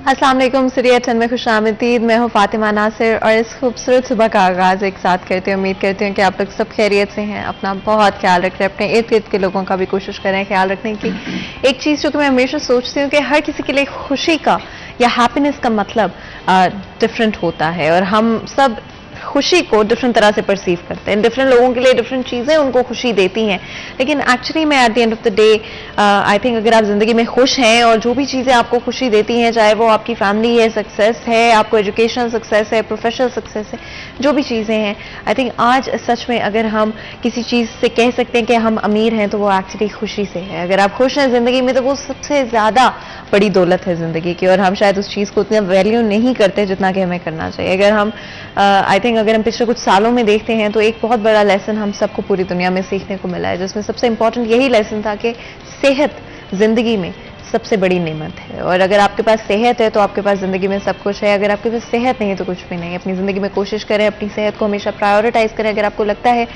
अस्सलाम वालेकुम सीरिया 10 में खुशामदीद। मैं हूँ फातिमा नासिर और इस खूबसूरत सुबह का आगाज़ एक साथ करती हूँ। उम्मीद करती हूँ कि आप लोग सब खैरियत से हैं, अपना बहुत ख्याल रख रहे हैं, अपने इर्द गिर्द के लोगों का भी कोशिश करें ख्याल रखने की। एक चीज़ जो कि मैं हमेशा सोचती हूँ कि हर किसी के लिए खुशी का या हैप्पीनेस का मतलब डिफरेंट होता है और हम सब खुशी को डिफरेंट तरह से परसीव करते हैं। डिफरेंट लोगों के लिए डिफरेंट चीज़ें उनको खुशी देती हैं, लेकिन एक्चुअली में at the end of the day I think अगर आप ज़िंदगी में खुश हैं और जो भी चीज़ें आपको खुशी देती हैं, चाहे वो आपकी फैमिली है, सक्सेस है, आपको एजुकेशनल सक्सेस है, प्रोफेशनल सक्सेस है, जो भी चीज़ें हैं, आई थिंक आज सच में अगर हम किसी चीज़ से कह सकते हैं कि हम अमीर हैं तो वो एक्चुअली खुशी से है। अगर आप खुश हैं ज़िंदगी में तो वो सबसे ज़्यादा बड़ी दौलत है ज़िंदगी की, और हम शायद उस चीज़ को उतना वैल्यू नहीं करते जितना कि हमें करना चाहिए। अगर हम आई थिंक अगर हम पिछले कुछ सालों में देखते हैं तो एक बहुत बड़ा लेसन हम सबको पूरी दुनिया में सीखने को मिला है, जिसमें सबसे इंपॉर्टेंट यही लेसन था कि सेहत जिंदगी में सबसे बड़ी नेमत है। और अगर आपके पास सेहत है तो आपके पास जिंदगी में सब कुछ है। अगर आपके पास सेहत नहीं है तो कुछ भी नहीं। अपनी जिंदगी में कोशिश करें, अपनी सेहत को हमेशा प्रायोरिटाइज करें। अगर आपको लगता है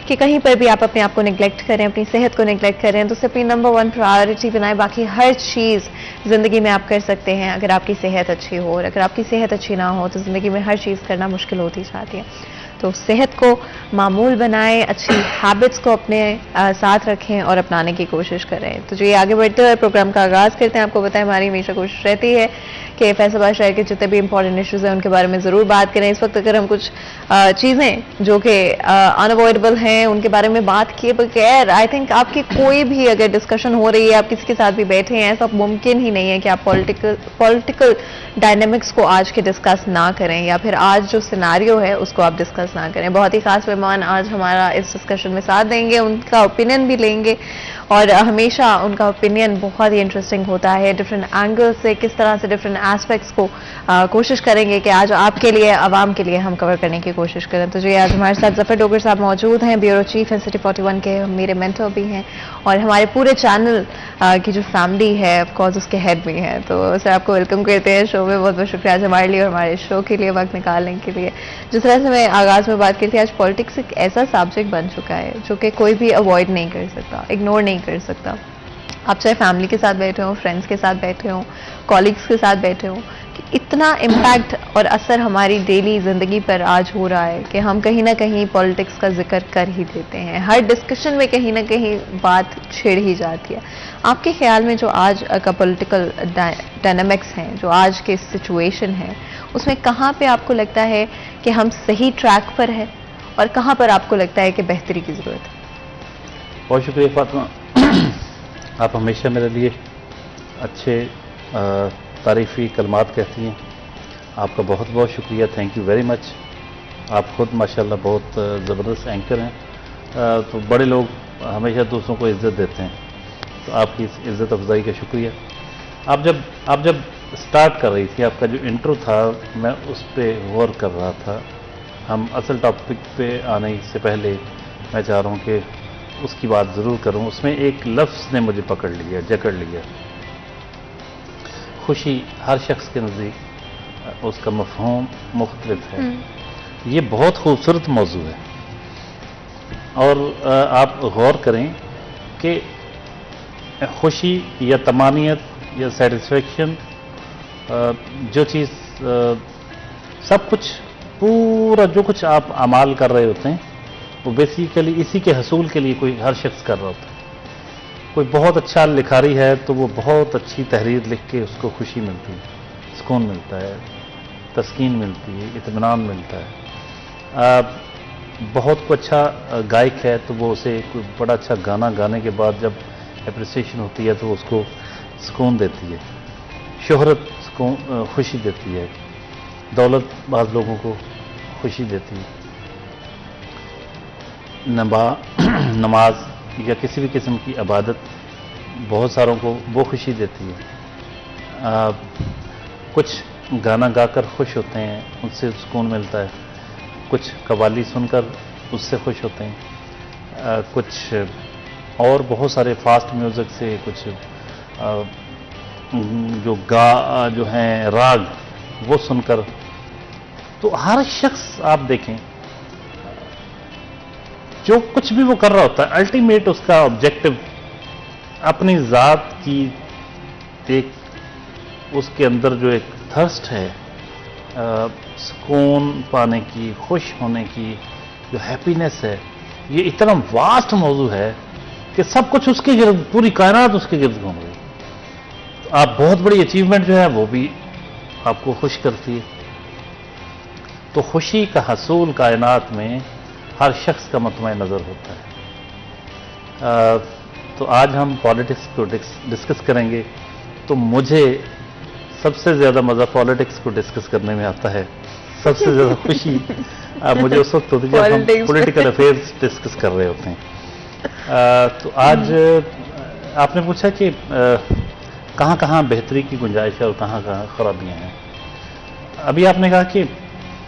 कि कहीं पर भी आप अपने आप को निगलेक्ट करें, अपनी सेहत को निगलेक्ट करें, तो उसे अपनी नंबर 1 प्रायोरिटी बनाएं। बाकी हर चीज़ जिंदगी में आप कर सकते हैं अगर आपकी सेहत अच्छी हो, और अगर आपकी सेहत अच्छी ना हो तो जिंदगी में हर चीज़ करना मुश्किल होती जाती है। तो सेहत को मामूल बनाएं, अच्छी हैबिट्स को अपने साथ रखें और अपनाने की कोशिश करें। तो जो ये आगे बढ़ते हुए प्रोग्राम का आगाज़ करते हैं, आपको बताएं हमारी हमेशा कोशिश रहती है कि फैसलाबाद शहर के जितने भी इंपॉर्टेंट इश्यूज हैं उनके बारे में ज़रूर बात करें। इस वक्त अगर हम कुछ चीज़ें जो कि अनअवॉइडेबल हैं उनके बारे में बात किए बगैर आई थिंक आपकी कोई भी अगर डिस्कशन हो रही है, आप किसी के साथ भी बैठे हैं, ऐसा मुमकिन ही नहीं है कि आप पॉलिटिकल डायनेमिक्स को आज के डिस्कस ना करें, या फिर आज जो सिनारियो है उसको आप डिस्कस ना करें। बहुत ही खास मेहमान आज हमारा इस डिस्कशन में साथ देंगे, उनका ओपिनियन भी लेंगे, और हमेशा उनका ओपिनियन बहुत ही इंटरेस्टिंग होता है। डिफरेंट एंगल से किस तरह से डिफरेंट एस्पेक्ट्स को कोशिश करेंगे कि आज आपके लिए, आवाम के लिए हम कवर करने की कोशिश करें। तो जो आज हमारे साथ जफर डोगर साहब मौजूद हैं, ब्यूरो चीफ हैं सिटी 41 के, मेरे मेंटर भी हैं और हमारे पूरे चैनल की जो फैमिली है ऑफकोर्स उसके हेड भी हैं। तो सर आपको वेलकम करते हैं शो में। बहुत बहुत शुक्रिया आज हमारे लिए और हमारे शो के लिए वक्त निकालने के लिए। जिस तरह से मैं आगाज़ में बात की थी, आज पॉलिटिक्स एक ऐसा सब्जेक्ट बन चुका है जो कि कोई भी अवॉइड नहीं कर सकता, इग्नोर नहीं कर सकता। आप चाहे फैमिली के साथ बैठे हो, फ्रेंड्स के साथ बैठे हो, कॉलीग्स के साथ बैठे हो, कि इतना इम्पैक्ट और असर हमारी डेली ज़िंदगी पर आज हो रहा है कि हम कहीं ना कहीं पॉलिटिक्स का जिक्र कर ही देते हैं। हर डिस्कशन में कहीं ना कहीं बात छिड़ ही जाती है। आपके ख्याल में जो आज का पॉलिटिकल डायनामिक्स हैं, जो आज के सिचुएशन है, उसमें कहाँ पे आपको लगता है कि हम सही ट्रैक पर है और कहाँ पर आपको लगता है कि बेहतरी की ज़रूरत है? बहुत शुक्रिया फातिमा, आप हमेशा मेरे लिए अच्छे तारीफ़ी कलमात कहती हैं। आपका बहुत बहुत शुक्रिया, थैंक यू वेरी मच। आप खुद माशाल्लाह बहुत ज़बरदस्त एंकर हैं। तो बड़े लोग हमेशा दूसरों को इज़्ज़त देते हैं, तो आपकी इस इज़्ज़त अफजाई का शुक्रिया। आप जब स्टार्ट कर रही थी, आपका जो इंट्रो था, मैं उस पर गौर कर रहा था। हम असल टॉपिक पे आने से पहले मैं चाह रहा हूँ कि उसकी बात ज़रूर करूँ। उसमें एक लफ्ज़ ने मुझे पकड़ लिया, जकड़ लिया। खुशी हर शख्स के नज़दीक उसका मफ़हूम मुख्तलिफ है। ये बहुत खूबसूरत मौजू है, और आप गौर करें कि खुशी या तमानियत या सेटिस्फेक्शन, जो चीज़ सब कुछ, पूरा जो कुछ आप अमाल कर रहे होते हैं वो बेसिकली इसी के हसूल के लिए कोई हर शख्स कर रहा होता है। कोई बहुत अच्छा लिखारी है तो वो बहुत अच्छी तहरीर लिख के उसको खुशी मिलती है, सुकून मिलता है, तस्कीन मिलती है, इत्मीनान मिलता है। बहुत कोई अच्छा गायक है तो वो उसे कोई बड़ा अच्छा गाना गाने के बाद जब एप्रिसिएशन होती है तो उसको सुकून देती है। शोहरत खुशी देती है, दौलत बाज़ लोगों को खुशी देती है। नमाज या किसी भी किस्म की इबादत बहुत सारों को वो खुशी देती है। कुछ गाना गाकर खुश होते हैं, उससे सुकून मिलता है। कुछ कव्वाली सुनकर उससे खुश होते हैं। कुछ और बहुत सारे फास्ट म्यूज़िक से, कुछ जो हैं राग, वो सुनकर। तो हर शख्स आप देखें जो कुछ भी वो कर रहा होता है, अल्टीमेट उसका ऑब्जेक्टिव अपनी ज़ात की एक उसके अंदर जो एक थर्स्ट है सुकून पाने की, खुश होने की, जो हैप्पीनेस है, ये इतना वास्ट मौजू है कि सब कुछ उसके गिर्द, पूरी कायनात उसके गिर्द घूम रही। तो आप बहुत बड़ी अचीवमेंट जो है वो भी आपको खुश करती है। तो खुशी का हसूल कायनात में हर शख्स का मतमईन नज़र होता है। तो आज हम पॉलिटिक्स को डिस्कस करेंगे। तो मुझे सबसे ज़्यादा मज़ा पॉलिटिक्स को डिस्कस करने में आता है, सबसे ज़्यादा खुशी मुझे उस वक्त होती है जब हम पॉलिटिकल अफेयर्स डिस्कस कर रहे होते हैं। तो आज आपने पूछा कि कहाँ कहाँ बेहतरी की गुंजाइश है और कहाँ कहाँ खराबियाँ हैं। अभी आपने कहा कि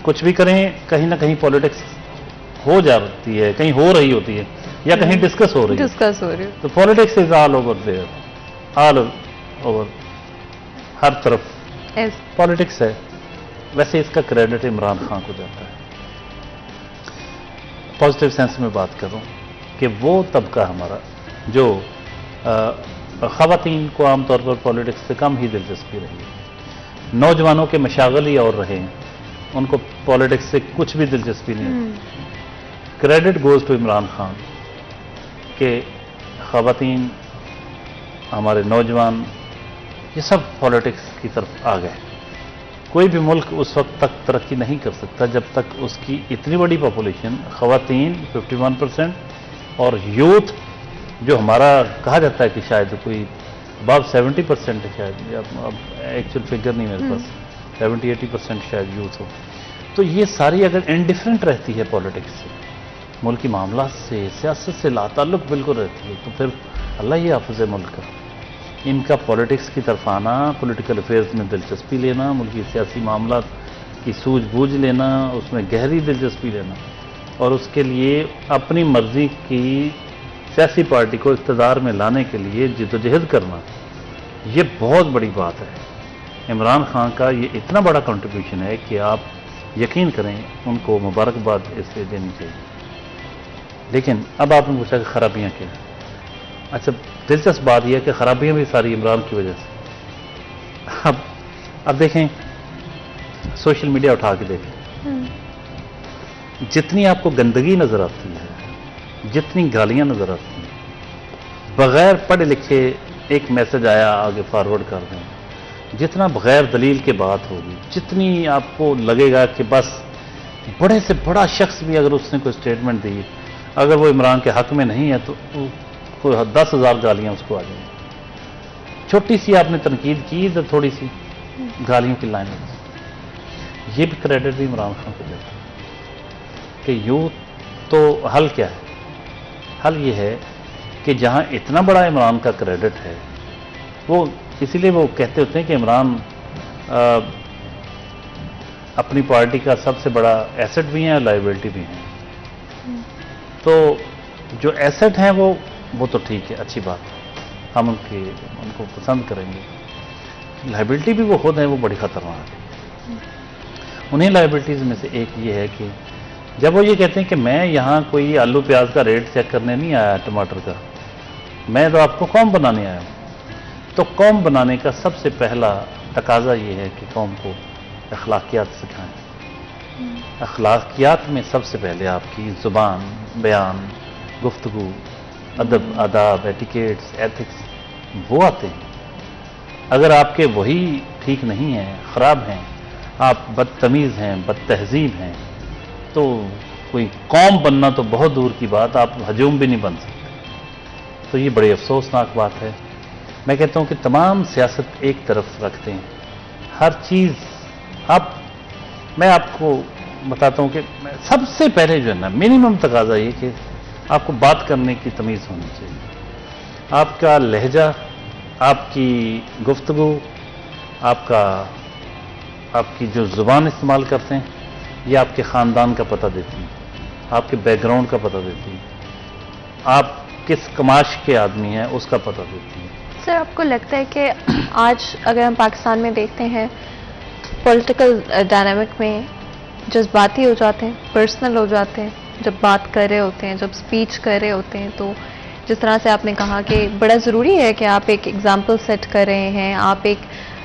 कुछ भी करें कहीं ना कहीं पॉलिटिक्स हो जाती है, कहीं हो रही होती है या कहीं डिस्कस हो रही है। तो politics is all over there, all over, हर तरफ पॉलिटिक्स है। वैसे इसका क्रेडिट इमरान खान को जाता है। पॉजिटिव सेंस में बात करूं कि वो तबका हमारा जो ख़वातीन को आमतौर पर पॉलिटिक्स से कम ही दिलचस्पी रही है, नौजवानों के मशागल ही और रहे हैं, उनको पॉलिटिक्स से कुछ भी दिलचस्पी नहीं है। Credit goes to Imran Khan के ख़वातीन, हमारे नौजवान, ये सब पॉलिटिक्स की तरफ आ गए। कोई भी मुल्क उस वक्त तक तरक्की नहीं कर सकता जब तक उसकी इतनी बड़ी पॉपुलेशन, ख़वातीन 51% और यूथ जो हमारा कहा जाता है कि शायद कोई अबाव 70% है शायद, अब एक्चुअल फिगर नहीं मेरे पास, 70-80% शायद यूथ हो। तो ये सारी अगर इंडिफरेंट रहती है पॉलिटिक्स से, मुल्क की मामला से, सियासत से लाताल्लुक बिल्कुल रहती है, तो फिर अल्लाह ही हाफ़िज़ मुल्क का। इनका पॉलिटिक्स की तरफ आना, पॉलिटिकल अफेयर्स में दिलचस्पी लेना, मुल्की सियासी मामला की सूझबूझ लेना, उसमें गहरी दिलचस्पी लेना और उसके लिए अपनी मर्जी की सियासी पार्टी को इक़्तिदार में लाने के लिए जिद्दोजहद करना, ये बहुत बड़ी बात है। इमरान खान का ये इतना बड़ा कंट्रीब्यूशन है कि आप यकीन करें, उनको मुबारकबाद इसलिए देनी चाहिए। लेकिन अब आपने पूछा कि खराबियाँ क्या हैं। अच्छा, दिलचस्प बात यह है कि खराबियाँ भी सारी इमरान की वजह से। अब देखें, सोशल मीडिया उठा के देखें, जितनी आपको गंदगी नज़र आती है, जितनी गालियाँ नज़र आती हैं, बग़ैर पढ़े लिखे एक मैसेज आया आगे फॉरवर्ड कर दें, जितना बग़ैर दलील के बात होगी, जितनी आपको लगेगा कि बस बड़े से बड़ा शख्स भी अगर उसने कोई स्टेटमेंट दी, अगर वो इमरान के हक़ में नहीं है तो कोई 10,000 गालियाँ उसको आ जाएंगी। छोटी सी आपने तनकीद की तो थोड़ी सी गालियों की लाइन। ये भी क्रेडिट भी इमरान खान को देता है कि यूथ तो हल क्या है? हल ये है कि जहाँ इतना बड़ा इमरान का क्रेडिट है, वो इसीलिए वो कहते होते हैं कि इमरान अपनी पार्टी का सबसे बड़ा एसेट भी है और लायबिलिटी भी है। तो जो एसेट हैं वो तो ठीक है, अच्छी बात है, हम उनको पसंद करेंगे। लायबिलिटी भी वो खुद है, वो बड़ी ख़तरनाक है। उन्हीं लायबिलिटीज़ में से एक ये है कि जब वो ये कहते हैं कि मैं यहाँ कोई आलू प्याज का रेट चेक करने नहीं आया, टमाटर का, मैं तो आपको कौम बनाने आया हूँ। तो कौम बनाने का सबसे पहला तकाजा ये है कि कौम को अखलाकियात सिखाएं। अखलाकियात में सबसे पहले आपकी ज़ुबान, बयान, गुफ्तगू, अदब, आदाब, एटिकेट्स, एथिक्स वो आते हैं। अगर आपके वही ठीक नहीं हैं, ख़राब हैं, आप बदतमीज़ हैं, बदतहज़ीब हैं, तो कोई कौम बनना तो बहुत दूर की बात, आप हजूम भी नहीं बन सकते। तो ये बड़ी अफसोसनाक बात है। मैं कहता हूँ कि तमाम सियासत एक तरफ रखते हैं, हर चीज़ मैं आपको बताता हूँ कि सबसे पहले जो है ना, मिनिमम तकाजा ये कि आपको बात करने की तमीज़ होनी चाहिए। आपका लहजा, आपकी गुफ्तगू, आपकी जो ज़ुबान इस्तेमाल करते हैं, ये आपके ख़ानदान का पता देती है, आपके बैकग्राउंड का पता देती है, आप किस कमाश के आदमी हैं उसका पता देती है। सर, आपको लगता है कि आज अगर हम पाकिस्तान में देखते हैं, पॉलिटिकल डायनामिक में जज्बाती हो जाते हैं, पर्सनल हो जाते हैं, जब बात कर रहे होते हैं, जब स्पीच कर रहे होते हैं, तो जिस तरह से आपने कहा कि बड़ा ज़रूरी है कि आप एक एग्जाम्पल सेट कर रहे हैं, आप एक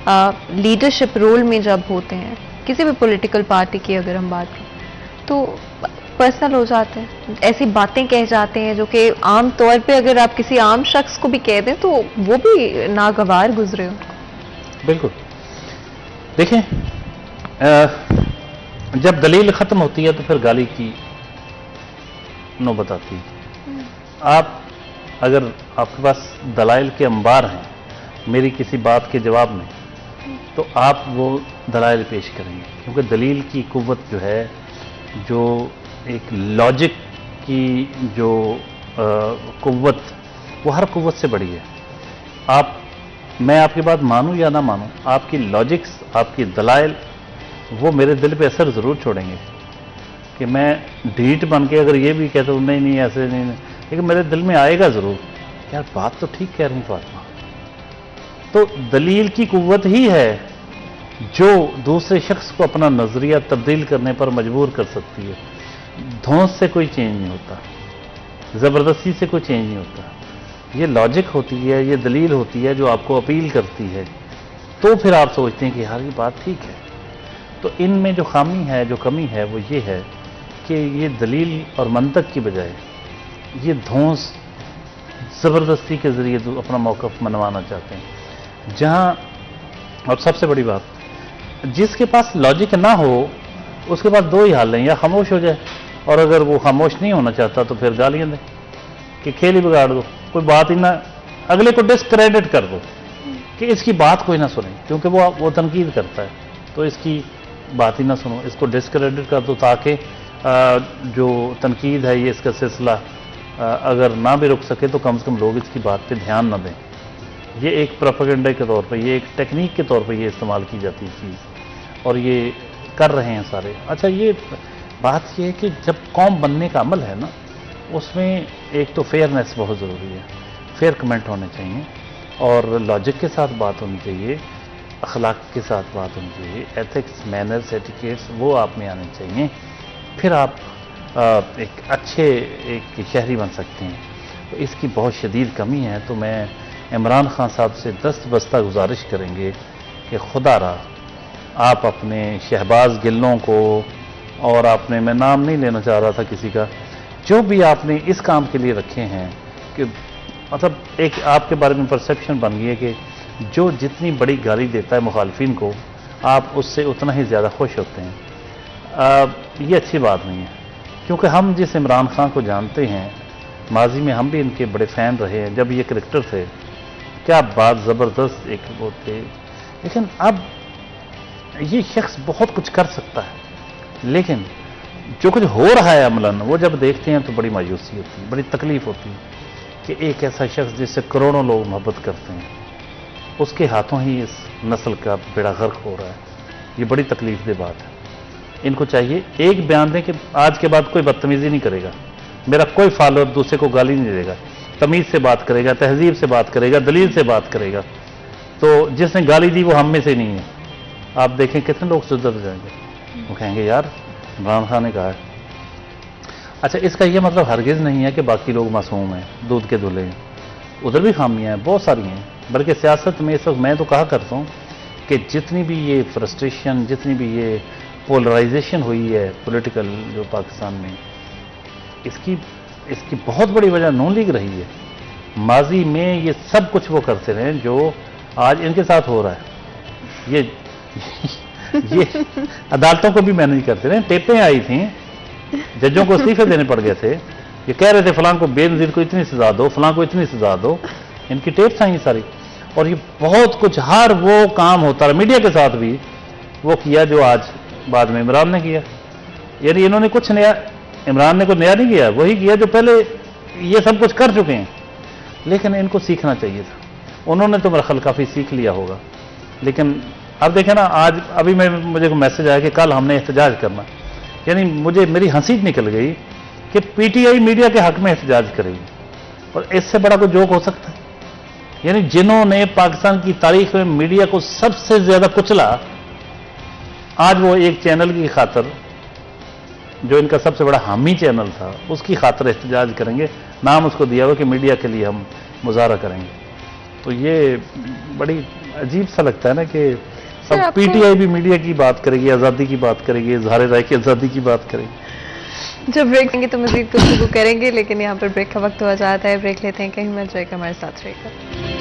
लीडरशिप रोल में जब होते हैं, किसी भी पॉलिटिकल पार्टी की अगर हम बात करें, तो पर्सनल हो जाते हैं, ऐसी बातें कह जाते हैं जो कि आम तौर पे अगर आप किसी आम शख्स को भी कह दें तो वो भी नागवार गुजरे उनको। बिल्कुल। देखें, जब दलील खत्म होती है तो फिर गाली की नौबत आती है। आप अगर आपके पास दलाइल के अंबार हैं मेरी किसी बात के जवाब में, तो आप वो दलाइल पेश करेंगे, क्योंकि दलील की कुव्वत जो है, जो एक लॉजिक की जो कुव्वत, वो हर कुव्वत से बड़ी है। मैं आपकी बात मानूं या ना मानूं, आपकी लॉजिक्स, आपकी दलाइल वो मेरे दिल पे असर ज़रूर छोड़ेंगे। कि मैं ढीठ बन के अगर ये भी कहता हूँ नहीं नहीं ऐसे नहीं, लेकिन मेरे दिल में आएगा ज़रूर, यार बात तो ठीक कह रही फातिमा। तो दलील की कुव्वत ही है जो दूसरे शख्स को अपना नज़रिया तब्दील करने पर मजबूर कर सकती है। धौंस से कोई चेंज नहीं होता, ज़बरदस्ती से कोई चेंज नहीं होता। ये लॉजिक होती है, ये दलील होती है जो आपको अपील करती है, तो फिर आप सोचते हैं कि यार ये बात ठीक है। तो इनमें जो खामी है, जो कमी है, वो ये है कि ये दलील और मंतक की बजाय ये धौंस, ज़बरदस्ती के ज़रिए जो अपना मौक़िफ़ मनवाना चाहते हैं। जहाँ, और सबसे बड़ी बात, जिसके पास लॉजिक ना हो उसके पास दो ही हाल हैं, या खामोश हो जाए, और अगर वो खामोश नहीं होना चाहता तो फिर गालियाँ दे कि खेल ही बिगाड़ दो, कोई बात ही ना, अगले को डिस्क्रेडिट कर दो कि इसकी बात कोई ना सुने, क्योंकि वो तनकीद करता है, तो इसकी बात ही ना सुनो, इसको डिस्क्रेडिट कर दो, ताकि जो तनकीद है ये इसका सिलसिला अगर ना भी रुक सके तो कम से कम लोग इसकी बात पे ध्यान ना दें। ये एक प्रोपेगेंडा के तौर पे, ये एक टेक्निक के तौर पे ये इस्तेमाल की जाती है चीज़, और ये कर रहे हैं सारे। अच्छा, ये बात ये है कि जब कौम बनने का अमल है ना, उसमें एक तो फेयरनेस बहुत ज़रूरी है, फेयर कमेंट होने चाहिए, और लॉजिक के साथ बात होनी चाहिए, अखलाक के साथ बात होनी चाहिए, एथिक्स, मैनर्स, एटिकेट्स वो आप में आने चाहिए। फिर आप एक अच्छे एक शहरी बन सकते हैं। तो इसकी बहुत शदीद कमी है। तो मैं इमरान खान साहब से दस्तबस्ता गुजारिश करेंगे कि खुदा रहा आप अपने शहबाज गिल्लों को, और आपने, मैं नाम नहीं लेना चाह रहा था किसी का, जो भी आपने इस काम के लिए रखे हैं, कि मतलब एक आपके बारे में परसेप्शन बन गई है कि जो जितनी बड़ी गाली देता है मुखालफिन को, आप उससे उतना ही ज़्यादा खुश होते हैं। ये अच्छी बात नहीं है, क्योंकि हम जिस इमरान खान को जानते हैं, माजी में हम भी इनके बड़े फ़ैन रहे हैं। जब ये क्रिकेटर थे, क्या बात ज़बरदस्त एक वो थे, लेकिन अब ये शख्स बहुत कुछ कर सकता है, लेकिन जो कुछ हो रहा है अमलन, वो जब देखते हैं तो बड़ी मायूसी होती है, बड़ी तकलीफ होती है कि एक ऐसा शख्स जिससे करोड़ों लोग मोहब्बत करते हैं, उसके हाथों ही इस नस्ल का बेड़ा गर्क हो रहा है। ये बड़ी तकलीफदेह बात है। इनको चाहिए एक बयान दें कि आज के बाद कोई बदतमीजी नहीं करेगा, मेरा कोई फॉलोअर दूसरे को गाली नहीं देगा, तमीज़ से बात करेगा, तहजीब से बात करेगा, दलील से बात करेगा। तो जिसने गाली दी वो हम में से नहीं है। आप देखें कितने लोग सुधर जाएंगे, वो कहेंगे यार इमरान खान ने कहा है। अच्छा, इसका ये मतलब हरगिज़ नहीं है कि बाकी लोग मासूम हैं, दूध के धुले हैं, उधर भी खामियां हैं, बहुत सारी हैं। बल्कि सियासत में इस वक्त मैं तो कहा करता हूँ कि जितनी भी ये फ्रस्ट्रेशन, जितनी भी ये पोलराइजेशन हुई है पॉलिटिकल जो पाकिस्तान में, इसकी बहुत बड़ी वजह नून लीग रही है। माजी में ये सब कुछ वो करते रहे जो आज इनके साथ हो रहा है। ये अदालतों को भी मैनेज करते रहे। टेपें आई थी, जजों को इस्तीफे देने पड़ गए थे, ये कह रहे थे फलां को, बेनज़ीर को इतनी सजा दो, फलां को इतनी सजा दो। इनकी टेप्स आई सारी, और ये बहुत कुछ, हर वो काम होता रहा मीडिया के साथ भी वो किया जो आज बाद में इमरान ने किया। यानी इन्होंने कुछ नया, इमरान ने कुछ नया नहीं किया, वही किया जो पहले ये सब कुछ कर चुके हैं। लेकिन इनको सीखना चाहिए था, उन्होंने तो मेरा ख्याल काफ़ी सीख लिया होगा। लेकिन अब देखें ना, आज अभी मुझे को मैसेज आया कि कल हमने एहतजाज करना, यानी मेरी हंसी निकल गई कि पीटीआई मीडिया के हक में एहतजाज करेगी, और इससे बड़ा कोई जोक हो सकता है? यानी जिन्होंने पाकिस्तान की तारीख में मीडिया को सबसे ज्यादा कुचला, आज वो एक चैनल की खातर, जो इनका सबसे बड़ा हामी चैनल था, उसकी खातर एहतजाज करेंगे। नाम उसको दिया हुआ कि मीडिया के लिए हम मुजाहरा करेंगे। तो ये बड़ी अजीब सा लगता है ना कि सर, अब आपको- पीटीआई भी मीडिया की बात करेगी, आज़ादी की बात करेगी, इज़हार राय की आज़ादी की बात करेगी। जब ब्रेक लेंगे तो मजीद गुफ्तगू करेंगे, लेकिन यहाँ पर ब्रेक का वक्त हो जाता है। ब्रेक लेते हैं, कहीं मत जाएगा, हमारे साथ रहेगा।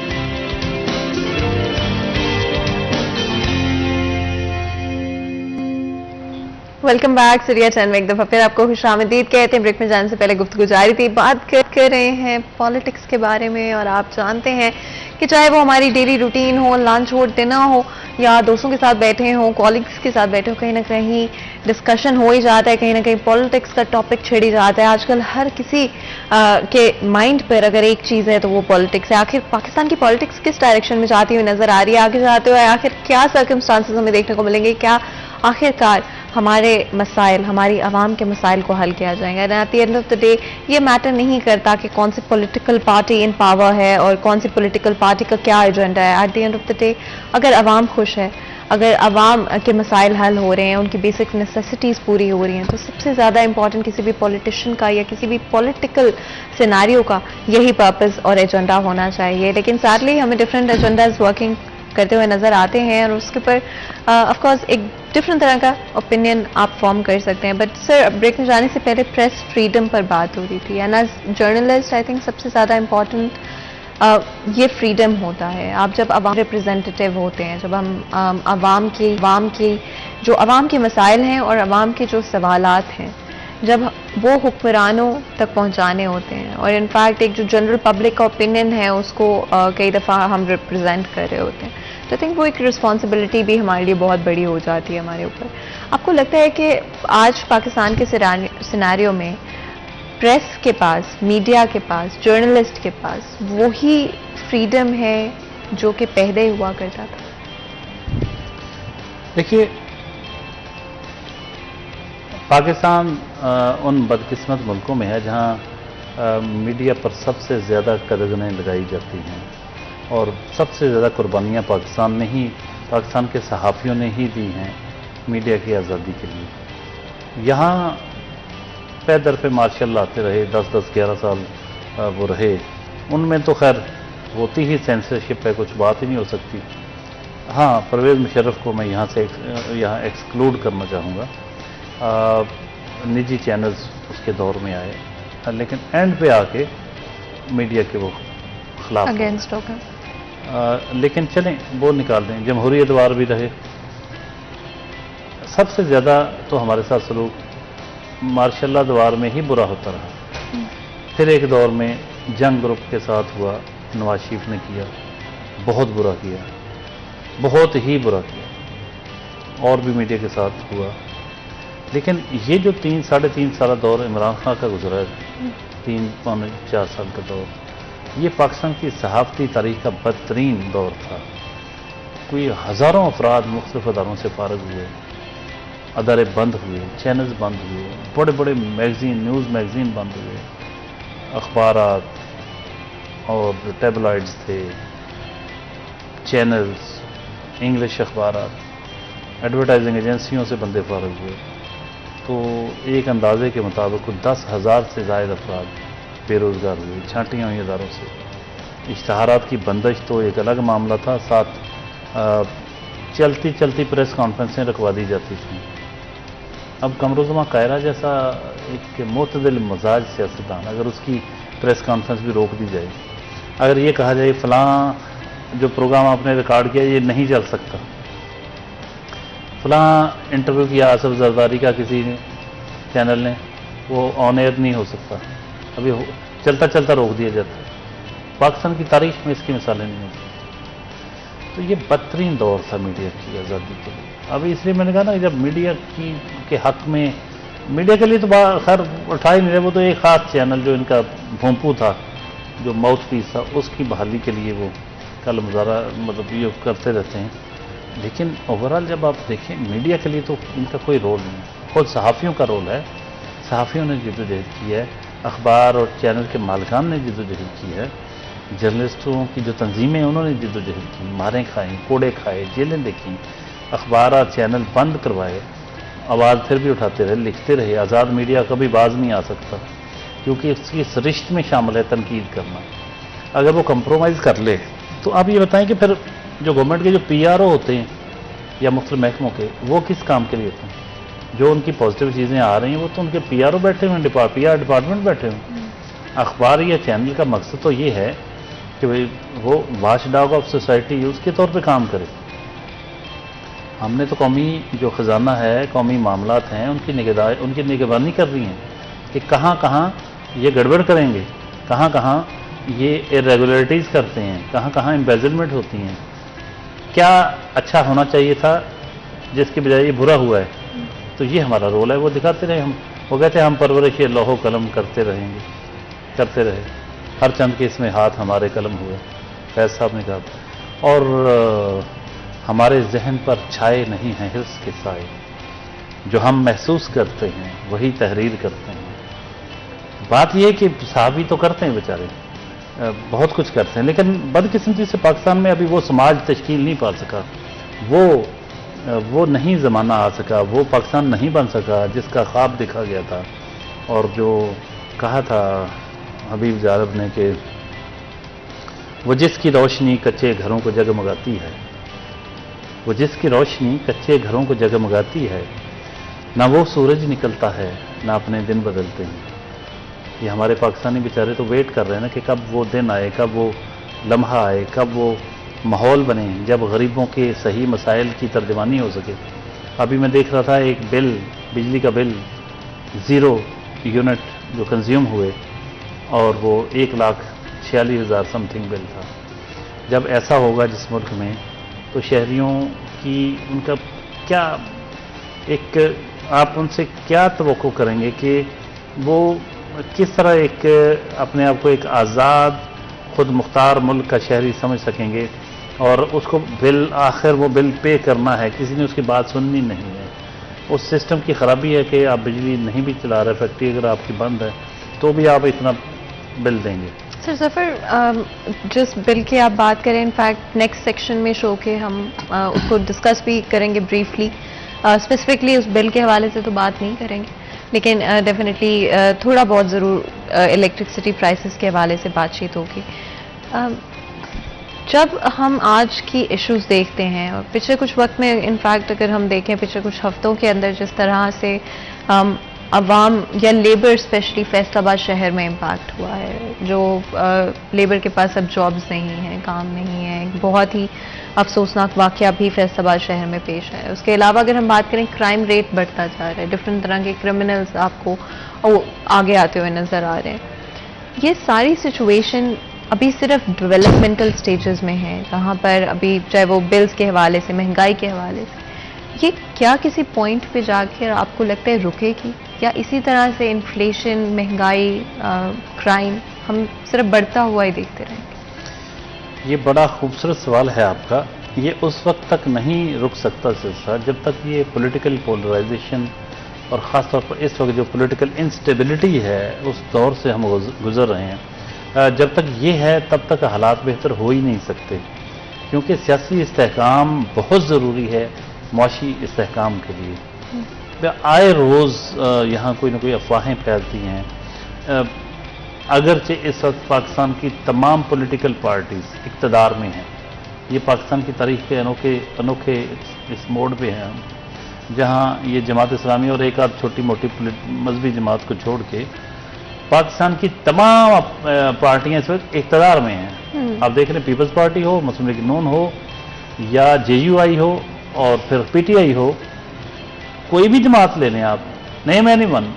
वेलकम बैक सीरिया चैनल में एक दफा फिर आपको खुशामदीद कहते हैं। ब्रेक में जाने से पहले गुफ्तगू जारी थी, बात कर रहे हैं पॉलिटिक्स के बारे में। और आप जानते हैं कि चाहे वो हमारी डेली रूटीन हो, लंच हो, डिनर हो, या दोस्तों के साथ बैठे हों, कॉलीग्स के साथ बैठे हो, कहीं ना कहीं डिस्कशन हो ही जाता है, कहीं ना कहीं पॉलिटिक्स का टॉपिक छिड़ ही जाता है। आजकल हर किसी के माइंड पर अगर एक चीज़ है तो वो पॉलिटिक्स है। आखिर पाकिस्तान की पॉलिटिक्स किस डायरेक्शन में जाती हुई नजर आ रही है, आगे जाते हुए आखिर क्या सर्कमस्टांसेस हमें देखने को मिलेंगे, क्या आखिरकार हमारे मसाइल, हमारी आवाम के मसाइल को हल किया जाएगा। At the end of the day ये मैटर नहीं करता कि कौन सी पॉलिटिकल पार्टी इन पावर है और कौन सी पॉलिटिकल पार्टी का क्या एजेंडा है। At the end of the day अगर आवाम खुश है, अगर आवाम के मसाइल हल हो रहे हैं, उनकी बेसिक नेसेसिटीज़ पूरी हो रही हैं, तो सबसे ज़्यादा इंपॉर्टेंट किसी भी पॉलिटिशियन का या किसी भी पॉलिटिकल सिनारियो का यही पर्पस और एजेंडा होना चाहिए। लेकिन सैडली हमें डिफरेंट एजेंडाज वर्किंग करते हुए नजर आते हैं और उसके ऊपर ऑफ कोर्स एक डिफरेंट तरह का ओपिनियन आप फॉर्म कर सकते हैं। बट सर, ब्रेक में जाने से पहले प्रेस फ्रीडम पर बात हो रही थी, and as journalist I think सबसे ज़्यादा इम्पॉर्टेंट ये फ्रीडम होता है। आप जब अवाम रिप्रेजेंटेटिव होते हैं, जब हम आवाम के मसाइल हैं और आवाम के जो सवालात हैं, जब वो हुक्मरानों तक पहुंचाने होते हैं, और इनफैक्ट एक जो जनरल पब्लिक का ओपिनियन है उसको कई दफ़ा हम रिप्रेजेंट कर रहे होते हैं, तो आई थिंक वो एक रिस्पॉन्सिबिलिटी भी हमारे लिए बहुत बड़ी हो जाती है हमारे ऊपर। आपको लगता है कि आज पाकिस्तान के सिनेरियो में प्रेस के पास, मीडिया के पास, जर्नलिस्ट के पास वही फ्रीडम है जो कि पहले हुआ करता था? देखिए, पाकिस्तान उन बदकिस्मत मुल्कों में है जहां मीडिया पर सबसे ज़्यादा कदगनें लगाई जाती हैं और सबसे ज़्यादा कुर्बानियां पाकिस्तान के सहाफ़ियों ने ही दी हैं मीडिया की आज़ादी के लिए। यहाँ पे दर पे मार्शल आते रहे, 10-10, 11 साल वो रहे, उनमें तो खैर होती ही सेंसरशिप है, कुछ बात ही नहीं हो सकती। हाँ, परवेज़ मुशर्रफ को मैं यहाँ एक्सक्लूड करना चाहूँगा। निजी चैनल्स उसके दौर में आए, लेकिन एंड पे आके मीडिया के वो खिलाफ अगेंस्ट होगा। लेकिन चलें वो निकाल दें, जमहूरियत वार भी रहे। सबसे ज़्यादा तो हमारे साथ सलूक मार्शल दवार में ही बुरा होता रहा। फिर एक दौर में जंग ग्रुप के साथ हुआ, नवाज शरीफ ने किया, बहुत बुरा किया, बहुत ही बुरा किया, और भी मीडिया के साथ हुआ। लेकिन ये जो 3-3.5 साल दौर इमरान खान का गुजरा है, 3-4 साल का दौर, ये पाकिस्तान की सहाफ़ती तारीख का बदतरीन दौर था। कोई हज़ारों अफराद मुख्तलिफ अदारों से फारग हुए, अदारे बंद हुए, चैनल्स बंद हुए, बड़े बड़े मैगज़ीन, न्यूज़ मैगज़ीन बंद हुए, अखबारात और जो टैबलॉइड्स थे, चैनल्स, इंग्लिश अखबारात, एडवर्टाइजिंग एजेंसियों से बंदे फारग हुए। तो एक अंदाजे के मुताबिक 10,000 से ज़ायद अफराद बेरोज़गार हुए, छांटियाँ हुई अदारों से। इश्तहारात की बंदिश तो एक अलग मामला था, साथ चलती चलती प्रेस कॉन्फ्रेंसें रखवा दी जाती थी। अब कमरुज़्ज़मा कायरा जैसा एक मुतदिल मजाज सियासतदान, अगर उसकी प्रेस कॉन्फ्रेंस भी रोक दी जाए, अगर ये कहा जाए फ़लाँ जो प्रोग्राम आपने रिकॉर्ड किया ये नहीं चल सकता, फ़लाँ इंटरव्यू किया आसफ जरदारी का किसी ने चैनल ने, वो ऑन एयर नहीं हो सकता, अभी चलता चलता रोक दिया जाता है। पाकिस्तान की तारीख में इसकी मिसालें नहीं होती। तो ये बदतरीन दौर था मीडिया की आज़ादी के लिए। अभी इसलिए मैंने कहा ना, जब मीडिया के हक़ में, मीडिया के लिए तो खैर उठा ही नहीं रहे, वो तो एक ख़ास चैनल जो इनका भोंपू था, जो माउथ पीस था, उसकी बहाली के लिए वो कल मुजाहरा मतलब ये करते रहते हैं। लेकिन ओवरऑल जब आप देखें, मीडिया के लिए तो इनका कोई रोल नहीं है, खुद सहाफ़ियों का रोल है। सहाफ़ियों ने जिद्दोजहद की है, अखबार और चैनल के मालिकान ने जिद्दोजहद की है, जर्नलिस्टों की जो तंजीमें हैं उन्होंने जिद्दोजहद की, मारें खाएँ, कोड़े खाए, जेलें देखी, अखबार और चैनल बंद करवाए, आवाज़ फिर भी उठाते रहे, लिखते रहे। आज़ाद मीडिया कभी बाज नहीं आ सकता, क्योंकि इसकी सरिश्त में शामिल है तनकीद करना। अगर वो कंप्रोमाइज़ कर ले तो आप ये बताएं कि फिर जो गवर्नमेंट के जो पीआरओ होते हैं या मुख्तलिफ महकमों के, वो किस काम के लिए होते हैं? जो उनकी पॉजिटिव चीज़ें आ रही हैं वो तो उनके पीआरओ बैठे हुए हैं, पीआर डिपार्टमेंट बैठे हुए हैं। अखबार या चैनल का मकसद तो ये है कि भाई वो वॉच डॉग ऑफ सोसाइटी उसके तौर पे काम करे। हमने तो कौमी जो ख़जाना है, कौमी मामलात हैं, उनकी निगरानी कर रही हैं कि कहाँ कहाँ ये गड़बड़ करेंगे, कहाँ कहाँ ये इरेगुलरिटीज़ करते हैं, कहाँ कहाँ एम्बेजलमेंट होती हैं, क्या अच्छा होना चाहिए था जिसके बजाय ये बुरा हुआ है। तो ये हमारा रोल है, वो दिखाते रहे हम। वो कहते हैं हम परवरिश लौहो कलम करते रहेंगे, करते रहे, हर चंद के इसमें हाथ हमारे कलम हुए, फैज साहब ने कहा। और हमारे जहन पर छाए नहीं हैं हिर्स के साए, जो हम महसूस करते हैं वही तहरीर करते हैं। बात यह है कि साहबी तो करते हैं बेचारे, बहुत कुछ करते हैं, लेकिन बदकिस्मती से पाकिस्तान में अभी वो समाज तश्कील नहीं पा सका, वो नहीं ज़माना आ सका, वो पाकिस्तान नहीं बन सका जिसका ख्वाब देखा गया था। और जो कहा था हबीब जारब ने कि वो जिसकी रोशनी कच्चे घरों को जगमगाती है, वो जिसकी रोशनी कच्चे घरों को जगमगाती है, ना वो सूरज निकलता है ना अपने दिन बदलते हैं। ये हमारे पाकिस्तानी बेचारे तो वेट कर रहे हैं ना कि कब वो दिन आए, कब वो लम्हा आए, कब वो माहौल बने जब गरीबों के सही मसाइल की तर्जमानी हो सके। अभी मैं देख रहा था एक बिल, बिजली का बिल 0 यूनिट जो कंज्यूम हुए, और वो 1,46,000 समथिंग बिल था। जब ऐसा होगा जिस मुल्क में, तो शहरियों की उनका क्या, एक आप उनसे क्या तवक्को करेंगे कि वो किस तरह एक अपने आप को एक आज़ाद खुद मुख्तार मुल्क का शहरी समझ सकेंगे, और उसको बिल आखिर वो बिल पे करना है, किसी ने उसकी बात सुननी नहीं है। उस सिस्टम की ख़राबी है कि आप बिजली नहीं भी चला रहे, फैक्ट्री अगर आपकी बंद है तो भी आप इतना बिल देंगे। सर ज़फ़र, जिस बिल की आप बात करें, इनफैक्ट नेक्स्ट सेक्शन में शो के हम उसको डिस्कस भी करेंगे ब्रीफली। स्पेसिफिकली उस बिल के हवाले से तो बात नहीं करेंगे, लेकिन डेफिनेटली थोड़ा बहुत ज़रूर इलेक्ट्रिसिटी प्राइसेस के हवाले से बातचीत होगी। जब हम आज की इश्यूज देखते हैं, और पिछले कुछ वक्त में इनफैक्ट अगर हम देखें पिछले कुछ हफ्तों के अंदर जिस तरह से अवाम या लेबर स्पेशली फैसलाबाद शहर में इम्पैक्ट हुआ है, जो लेबर के पास अब जॉब्स नहीं हैं, काम नहीं है, एक बहुत ही अफसोसनाक वाक़या भी फैसलाबाद शहर में पेश है। उसके अलावा अगर हम बात करें, क्राइम रेट बढ़ता जा रहा है, डिफरेंट तरह के क्रिमिनल्स आपको आगे आते हुए नज़र आ रहे हैं। ये सारी सिचुएशन अभी सिर्फ डेवलपमेंटल स्टेजेस में है, जहाँ पर अभी चाहे वो बिल्स के हवाले से, महंगाई के हवाले से, ये क्या किसी पॉइंट पे जाकर आपको लगता है रुकेगी, या इसी तरह से इन्फ्लेशन, महंगाई, क्राइम हम सिर्फ बढ़ता हुआ ही देखते रहेंगे? ये बड़ा खूबसूरत सवाल है आपका। ये उस वक्त तक नहीं रुक सकता सिलसिला जब तक ये पॉलिटिकल पोलराइजेशन, और ख़ास तौर पर इस वक्त जो पॉलिटिकल इंस्टेबिलिटी है उस दौर से हम गुजर रहे हैं, जब तक ये है तब तक हालात बेहतर हो ही नहीं सकते, क्योंकि सियासी इस्तेहकाम बहुत ज़रूरी है मुआशी इस्तेहकाम के लिए। आए रोज़ यहाँ कोई ना कोई अफवाहें फैलती हैं। अगरचे इस वक्त पाकिस्तान की तमाम पॉलिटिकल पार्टीज़ इक़्तिदार में हैं, ये पाकिस्तान की तारीख़ के अनोखे इस मोड़ पे हैं हम, जहाँ ये जमात इस्लामी और एक आध छोटी मोटी मजहबी जमात को छोड़ के पाकिस्तान की तमाम पार्टियां इस वक्त इक़्तिदार में हैं। आप देख रहे हैं, पीपल्स पार्टी हो, मुस्लिम लीग नून हो, या JUI हो, और फिर PTI हो, कोई भी जमात ले लें आप, नेम एनीवन,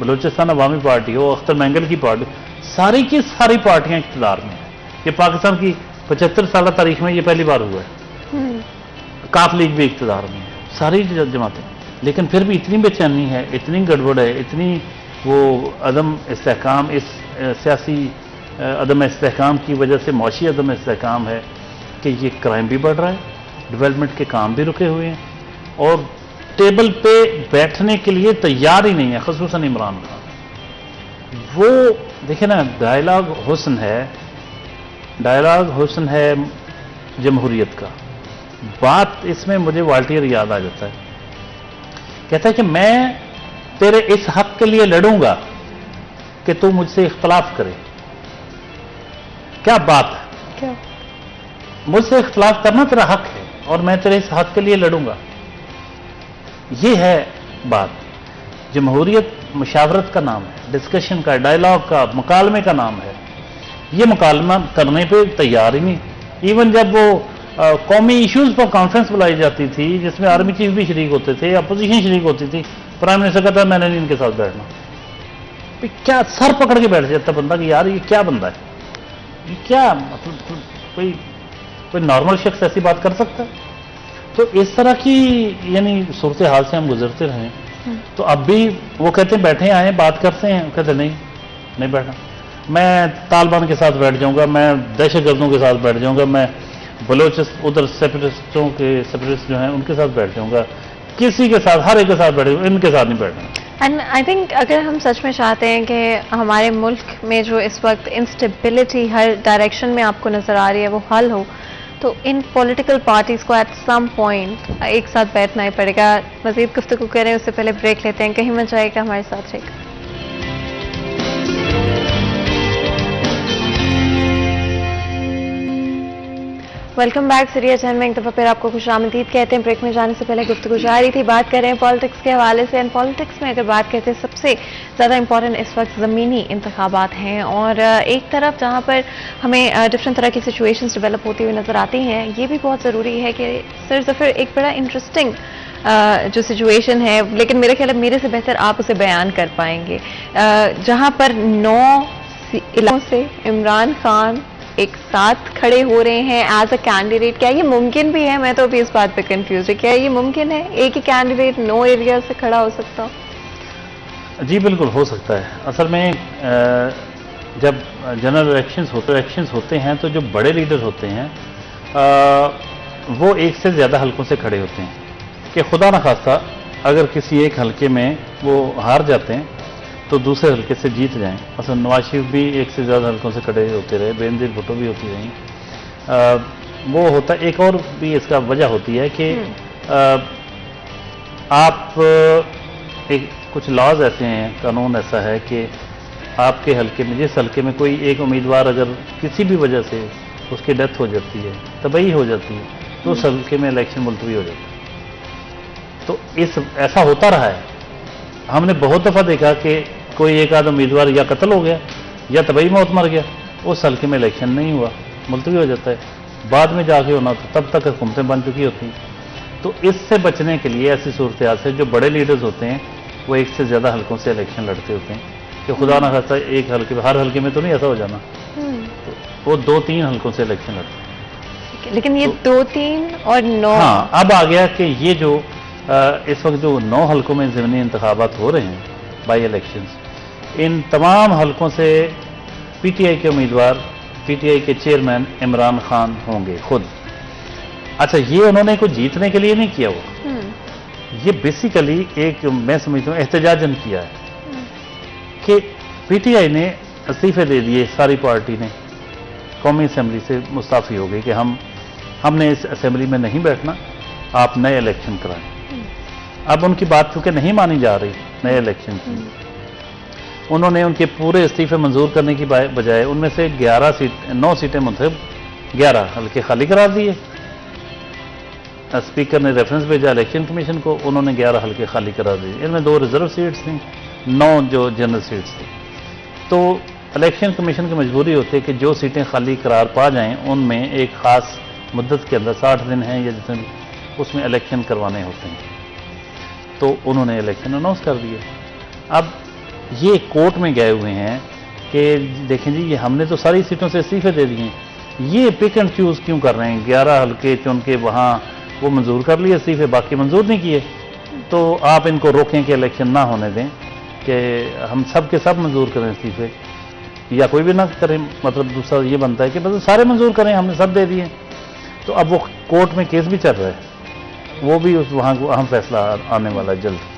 बलूचिस्तान अवामी पार्टी हो, अख्तर मैंगल की पार्टी, सारी की सारी पार्टियां इक़्तिदार में हैं। ये पाकिस्तान की 75 साल तारीख में ये पहली बार हुआ है। काफ लीग भी इक़्तिदार में है, सारी जमातें, लेकिन फिर भी इतनी बेचैनी है, इतनी गड़बड़ है, इतनी वो अदम इस्तेहकाम, इस सियासी अदम इस्तेहकाम की वजह से मौशी अदम इस्तेहकाम है कि ये क्राइम भी बढ़ रहा है, डेवलपमेंट के काम भी रुके हुए हैं, और टेबल पे बैठने के लिए तैयार ही नहीं है, ख़ुसूसन इमरान खान। वो देखिए ना, डायलॉग हुस्न है जमहूरियत का। बात इसमें मुझे वाल्टियर याद आ जाता है, कहता है कि मैं तेरे इस हक के लिए लड़ूंगा कि तू मुझसे इख्तलाफ करे। क्या बात है, क्या? मुझसे इख्तलाफ करना तेरा हक है और मैं तेरे इस हक के लिए लड़ूंगा। ये है बात। जमहूरियत मुशावरत का नाम है, डिस्कशन का, डायलॉग का, मुकालमे का नाम है। ये मुकालमा करने पे तैयार ही नहीं। इवन जब वो कौमी इश्यूज पर कॉन्फ्रेंस बुलाई जाती थी जिसमें आर्मी चीफ भी शरीक होते थे, अपोजिशन शरीक होती थी, प्राइम मिनिस्टर कहता है मैंने नहीं इनके साथ बैठना। क्या सर पकड़ के बैठ जाता बंदा कि यार ये क्या बंदा है, ये क्या मतलब कोई नॉर्मल शख्स ऐसी बात कर सकता है? तो इस तरह की यानी सूरत हाल से हम गुजरते रहे। तो अब भी वो कहते हैं बैठे आए बात करते हैं, कहते नहीं बैठना, मैं तालिबान के साथ बैठ जाऊंगा, मैं दहशतगर्दों के साथ बैठ जाऊंगा, मैं बलोच उधर सेपरेटिस्ट जो हैं उनके साथ बैठ जाऊंगा, किसी के साथ, हर एक के साथ बैठ जाऊंगा, इनके साथ नहीं बैठना। एंड आई थिंक अगर हम सच में चाहते हैं कि हमारे मुल्क में जो इस वक्त इंस्टेबिलिटी हर डायरेक्शन में आपको नजर आ रही है वो हल हो, तो इन पॉलिटिकल पार्टीज को एट सम पॉइंट एक साथ बैठना ही पड़ेगा। मजीद गुफ्तगू करें उससे पहले ब्रेक लेते हैं, कहीं मत जाएगा, हमारे साथ रहेगा। Welcome back. सीरिया चैनल में एक दफ़ा फिर आपको खुशामदीद कहते हैं। ब्रेक में जाने से पहले गुफ्तगू जारी थी, बात कर रहे हैं पॉलिटिक्स के हवाले से। एंड पॉलिटिक्स में अगर बात करते हैं सबसे ज़्यादा इंपॉर्टेंट इस वक्त ज़मीनी इंतखाबात हैं, और एक तरफ जहाँ पर हमें डिफरेंट तरह की सिचुएशंस डेवलप होती हुई नज़र आती हैं, ये भी बहुत ज़रूरी है कि सर ज़फ़र एक बड़ा इंटरेस्टिंग जो सिचुएशन है, लेकिन मेरे ख्याल मेरे से बेहतर आप उसे बयान कर पाएंगे, जहाँ पर 9 इलाकों से इमरान खान एक साथ खड़े हो रहे हैं एज अ कैंडिडेट। क्या ये मुमकिन भी है? मैं तो अभी इस बात पे कंफ्यूज है, क्या ये मुमकिन है एक ही कैंडिडेट 9 एरिया से खड़ा हो सकता? जी बिल्कुल हो सकता है। असल में जब जनरल इलेक्शंस होते हैं तो जो बड़े लीडर होते हैं वो एक से ज़्यादा हलकों से खड़े होते हैं कि खुदा न खास्ता अगर किसी एक हलके में वो हार जाते हैं तो दूसरे हलके से जीत जाएं। असल नवाज शरीफ भी एक से ज़्यादा हलकों से खड़े होते रहे, बेनज़ीर भुट्टो भी होती रहीं। वो होता एक और भी इसका वजह होती है कि आप एक कुछ लॉज ऐसे हैं, कानून ऐसा है कि आपके हलके में, जिस हलके में कोई एक उम्मीदवार अगर किसी भी वजह से उसकी डेथ हो जाती है, तबाही हो जाती है, तो उस हलके में इलेक्शन मुलतवी हो जाता है। तो ऐसा होता रहा है। हमने बहुत दफ़ा देखा कि कोई एक आध उम्मीदवार या कत्ल हो गया या तबाही मौत मर गया, उस हल्के में इलेक्शन नहीं हुआ, मुलतवी हो जाता है। बाद में जाके होना तो तब तक हुकूमतें बन चुकी होती हैं। तो इससे बचने के लिए ऐसी सूरत हाल से जो बड़े लीडर्स होते हैं वो एक से ज़्यादा हल्कों से इलेक्शन लड़ते होते हैं कि खुदा ना खास्ता एक हल्के में, हर हल्के में तो नहीं ऐसा हो जाना, तो वो 2-3 हल्कों से इलेक्शन लड़ते हैं। लेकिन ये 2-3 और 9, हाँ, अब आ गया कि ये जो इस वक्त जो 9 हल्कों में ज़मीनी इंतखाबात हो रहे हैं, बाई इलेक्शंस, इन तमाम हल्कों से पीटीआई के उम्मीदवार, पीटीआई के चेयरमैन इमरान खान होंगे खुद। अच्छा, ये उन्होंने कुछ जीतने के लिए नहीं किया हुआ, ये बेसिकली एक, मैं समझता हूँ, एहतजाजन किया है कि पीटीआई ने इस्तीफे दे दिए, सारी पार्टी ने कौमी असम्बली से मुस्ताफ़ी हो गई कि हमने इस असम्बली में नहीं बैठना, आप नए इलेक्शन कराएं। अब उनकी बात चूंकि नहीं मानी जा रही नए इलेक्शन की, उन्होंने उनके पूरे इस्तीफे मंजूर करने की बजाय उनमें से 9 सीटें मुंतखब, 11 हल्के खाली करा दिए। स्पीकर ने रेफरेंस भेजा इलेक्शन कमीशन को, उन्होंने 11 हल्के खाली करा दिए। इनमें 2 रिजर्व सीट्स थी, 9 जो जनरल सीट्स थी। तो इलेक्शन कमीशन की मजबूरी होती है कि जो सीटें खाली करार पा जाएं उनमें एक ख़ास मुद्दत के अंदर 60 दिन हैं या जितने उसमें इलेक्शन करवाने होते हैं। तो उन्होंने इलेक्शन अनाउंस कर दिए। अब ये कोर्ट में गए हुए हैं कि देखें जी, ये हमने तो सारी सीटों से इस्तीफे दे दिए, ये पिक एंड चूज़ क्यों कर रहे हैं? 11 हल्के चुन के वहाँ वो मंजूर कर लिए इस्तीफे, बाकी मंजूर नहीं किए। तो आप इनको रोकें कि इलेक्शन ना होने दें, कि हम सब के सब मंजूर करें इस्तीफे, या कोई भी ना करें। मतलब दूसरा ये बनता है कि मतलब सारे मंजूर करें, हमने सब दे दिए। तो अब वो कोर्ट में केस भी चल रहा है, वो भी वहाँ को अहम फैसला आने वाला है जल्द।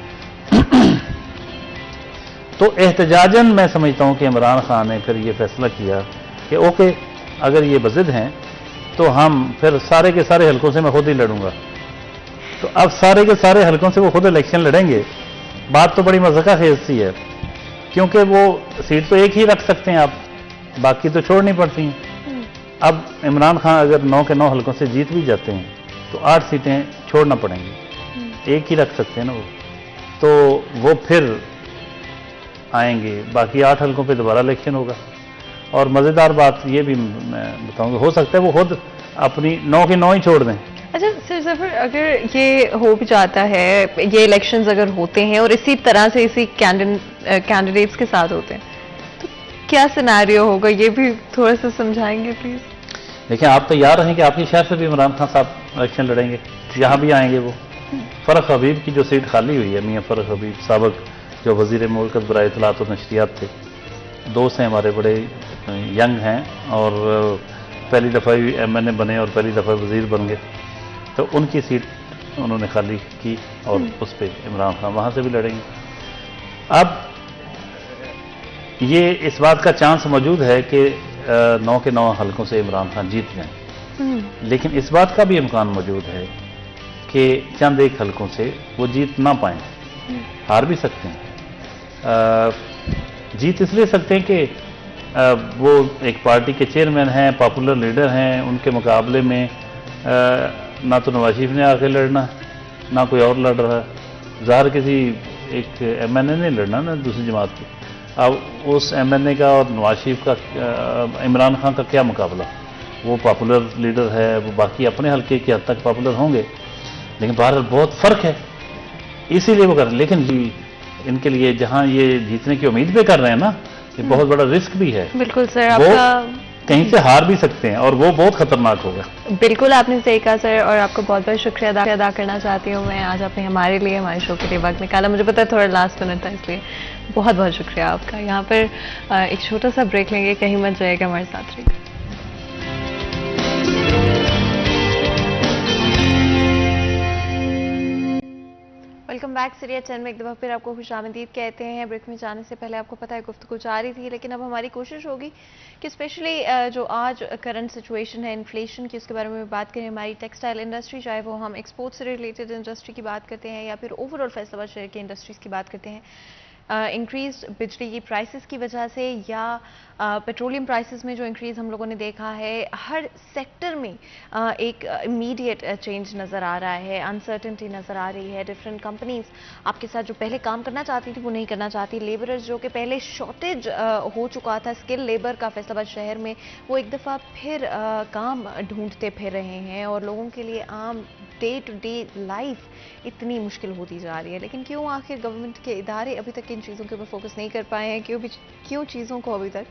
तो एहतजाजन मैं समझता हूँ कि इमरान खान ने फिर ये फैसला किया कि ओके, अगर ये बज़िद हैं तो हम फिर सारे के सारे हलकों से मैं खुद ही लड़ूंगा। तो अब सारे के सारे हलकों से वो खुद इलेक्शन लड़ेंगे। बात तो बड़ी मज़ाक़ा खेज़ सी है, क्योंकि वो सीट तो एक ही रख सकते हैं आप, बाकी तो छोड़नी पड़ती हैं। अब इमरान खान अगर 9 के 9 हलकों से जीत भी जाते हैं तो 8 सीटें छोड़ना पड़ेंगी, एक ही रख सकते हैं ना वो, तो वो फिर आएंगे, बाकी 8 हलकों पे दोबारा इलेक्शन होगा। और मज़ेदार बात ये भी मैं बताऊंगा, हो सकता है वो खुद अपनी 9 के 9 ही छोड़ दें। अच्छा सर जफर, अगर ये हो भी जाता है, ये इलेक्शंस अगर होते हैं और इसी तरह से इसी कैंडिडेट्स के साथ होते हैं, तो क्या सिनेरियो होगा, ये भी थोड़ा सा समझाएंगे प्लीज। देखिए, आप तैयार रहें कि आपके शहर से भी इमरान खान साहब इलेक्शन लड़ेंगे, यहाँ भी आएंगे वो। फ़रख हबीब की जो सीट खाली हुई है, मियाँ फ़रख हबीब साबक जो वज़ीर मुल्कत बराए इत्तलात और नशरियात थे, दोस्त हैं हमारे, बड़े यंग हैं और पहली दफ़ा ही MNA बने और पहली दफ़ा वज़ीर बन गए, तो उनकी सीट उन्होंने खाली की और उस पर इमरान खान वहाँ से भी लड़ेंगे। अब ये इस बात का चांस मौजूद है कि 9 के 9 हलकों से इमरान खान जीत जाएं, लेकिन इस बात का भी इम्कान मौजूद है कि चंद एक हलकों से वो जीत ना पाएं, हार भी सकते हैं। जीत इसलिए सकते हैं कि वो एक पार्टी के चेयरमैन हैं, पॉपुलर लीडर हैं, उनके मुकाबले में ना तो नवाज शरीफ ने आके लड़ना है, ना कोई और लड़ रहा है। ज़ाहिर किसी एक MNA ने लड़ना ना दूसरी जमात की। अब उस MNA का और नवाज शरीफ का, इमरान खान का क्या मुकाबला? वो पॉपुलर लीडर है, वो बाकी अपने हल्के की हद तक पॉपुलर होंगे, लेकिन बहरहाल बहुत फ़र्क है, इसीलिए वो कर रहे हैं। लेकिन इनके लिए जहां ये जीतने की उम्मीद भी कर रहे हैं ना, ये बहुत बड़ा रिस्क भी है। बिल्कुल सर, वो आपका कहीं से हार भी सकते हैं और वो बहुत खतरनाक होगा। बिल्कुल आपने सही कहा सर, और आपका बहुत बहुत शुक्रिया अदा करना चाहती हूँ मैं। आज आपने हमारे लिए, हमारे शो के लिए वक्त निकाला। मुझे पता है थोड़ा लास्ट मिनट था, इसलिए बहुत बहुत शुक्रिया आपका। यहाँ पर एक छोटा सा ब्रेक लेंगे, कहीं मत जाएगा, हमारे साथ रहिएगा। Welcome back. सीरिया चैनल में एक दफ़ा फिर आपको खुशामदीद कहते हैं। ब्रेक में जाने से पहले आपको पता है गुफ्तगू जारी थी, लेकिन अब हमारी कोशिश होगी कि स्पेशली जो आज करंट सिचुएशन है इन्फ्लेशन की, उसके बारे में बात करें। हमारी टेक्सटाइल इंडस्ट्री, चाहे वो हम एक्सपोर्ट से रिलेटेड इंडस्ट्री की बात करते हैं या फिर ओवरऑल फैसलाबाद शहर की इंडस्ट्रीज़ की बात करते हैं, इंक्रीज बिजली की प्राइसेस की वजह से या पेट्रोलियम प्राइसेस में जो इंक्रीज़ हम लोगों ने देखा है, हर सेक्टर में एक इमीडिएट चेंज नज़र आ रहा है, अनसर्टेनिटी नज़र आ रही है। डिफरेंट कंपनीज आपके साथ जो पहले काम करना चाहती थी वो नहीं करना चाहती। लेबरर्स जो कि पहले शॉर्टेज हो चुका था स्किल लेबर का फैसलाबाद शहर में, वो एक दफ़ा फिर काम ढूंढते फिर रहे हैं और लोगों के लिए आम डे टू डे लाइफ इतनी मुश्किल होती जा रही है। लेकिन क्यों आखिर गवर्नमेंट के इदारे अभी तक इन चीज़ों के ऊपर फोकस नहीं कर पाए हैं? क्यों चीज़ों को अभी तक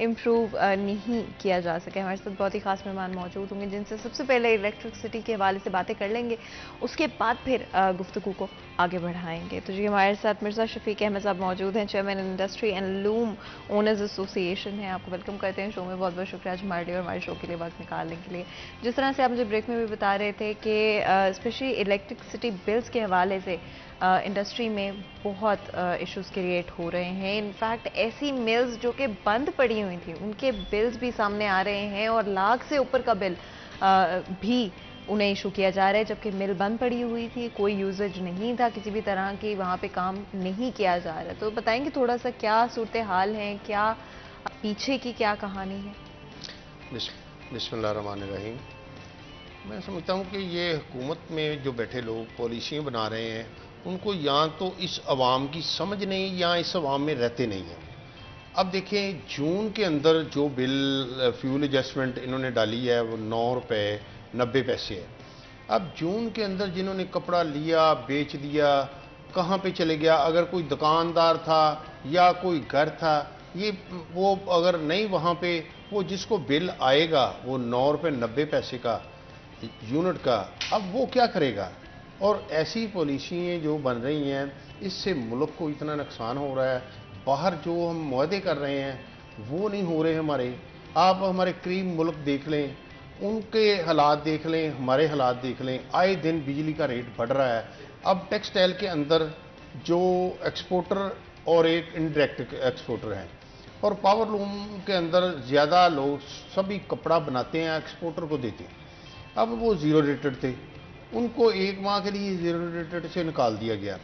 इम्प्रूव नहीं किया जा सके? हमारे साथ बहुत ही खास मेहमान मौजूद होंगे, जिनसे सबसे पहले इलेक्ट्रिसिटी के हवाले से बातें कर लेंगे, उसके बाद फिर गुफ्तगू को आगे बढ़ाएंगे। तो जी, हमारे साथ मिर्ज़ा शफीक अहमद साहब मौजूद हैं, chairman industry and loom owners association है। आपको वेलकम करते हैं शो में। बहुत बहुत शुक्रिया आज हमारे लिए और हमारे शो के लिए वक्त निकालने के लिए। जिस तरह से आप मुझे ब्रेक में भी बता रहे थे कि स्पेशली इलेक्ट्रिसिटी बिल्स के हवाले से इंडस्ट्री में बहुत इश्यूज क्रिएट हो रहे हैं। इनफैक्ट ऐसी मिल्स जो कि बंद पड़ी हुई थी, उनके बिल्स भी सामने आ रहे हैं और लाख से ऊपर का बिल भी उन्हें इशू किया जा रहा है, जबकि मिल बंद पड़ी हुई थी, कोई यूजेज नहीं था, किसी भी तरह की वहाँ पे काम नहीं किया जा रहा। तो बताएंगे थोड़ा सा क्या सूरत हाल है, क्या पीछे की क्या कहानी है? बिस्मिल्लाहिर्रहमानिर्रहीम। मैं समझता हूँ कि ये हुकूमत में जो बैठे लोग पॉलिसियाँ बना रहे हैं, उनको या तो इस अवाम की समझ नहीं या इस अवाम में रहते नहीं हैं। अब देखें, जून के अंदर जो बिल फ्यूल एडजस्टमेंट इन्होंने डाली है वो 9 रुपये 90 पैसे है। अब जून के अंदर जिन्होंने कपड़ा लिया, बेच दिया, कहाँ पे चले गया? अगर कोई दुकानदार था या कोई घर था, ये वो अगर नहीं वहाँ पे, वो जिसको बिल आएगा वो 9 रुपये 90 पैसे का यूनिट का, अब वो क्या करेगा? और ऐसी पॉलिसियाँ जो बन रही हैं, इससे मुल्क को इतना नुकसान हो रहा है। बाहर जो हम मुआहदे कर रहे हैं वो नहीं हो रहे हमारे। आप हमारे करीब मुल्क देख लें, उनके हालात देख लें, हमारे हालात देख लें, आए दिन बिजली का रेट बढ़ रहा है। अब टेक्सटाइल के अंदर जो एक्सपोर्टर और एक इनडायरेक्ट एक्सपोर्टर हैं, और पावर लूम के अंदर ज़्यादा लोग सभी कपड़ा बनाते हैं, एक्सपोर्टर को देते हैं। अब वो ज़ीरो रेटेड थे, उनको एक माह के लिए ज़ीरो रेटेड से निकाल दिया गया।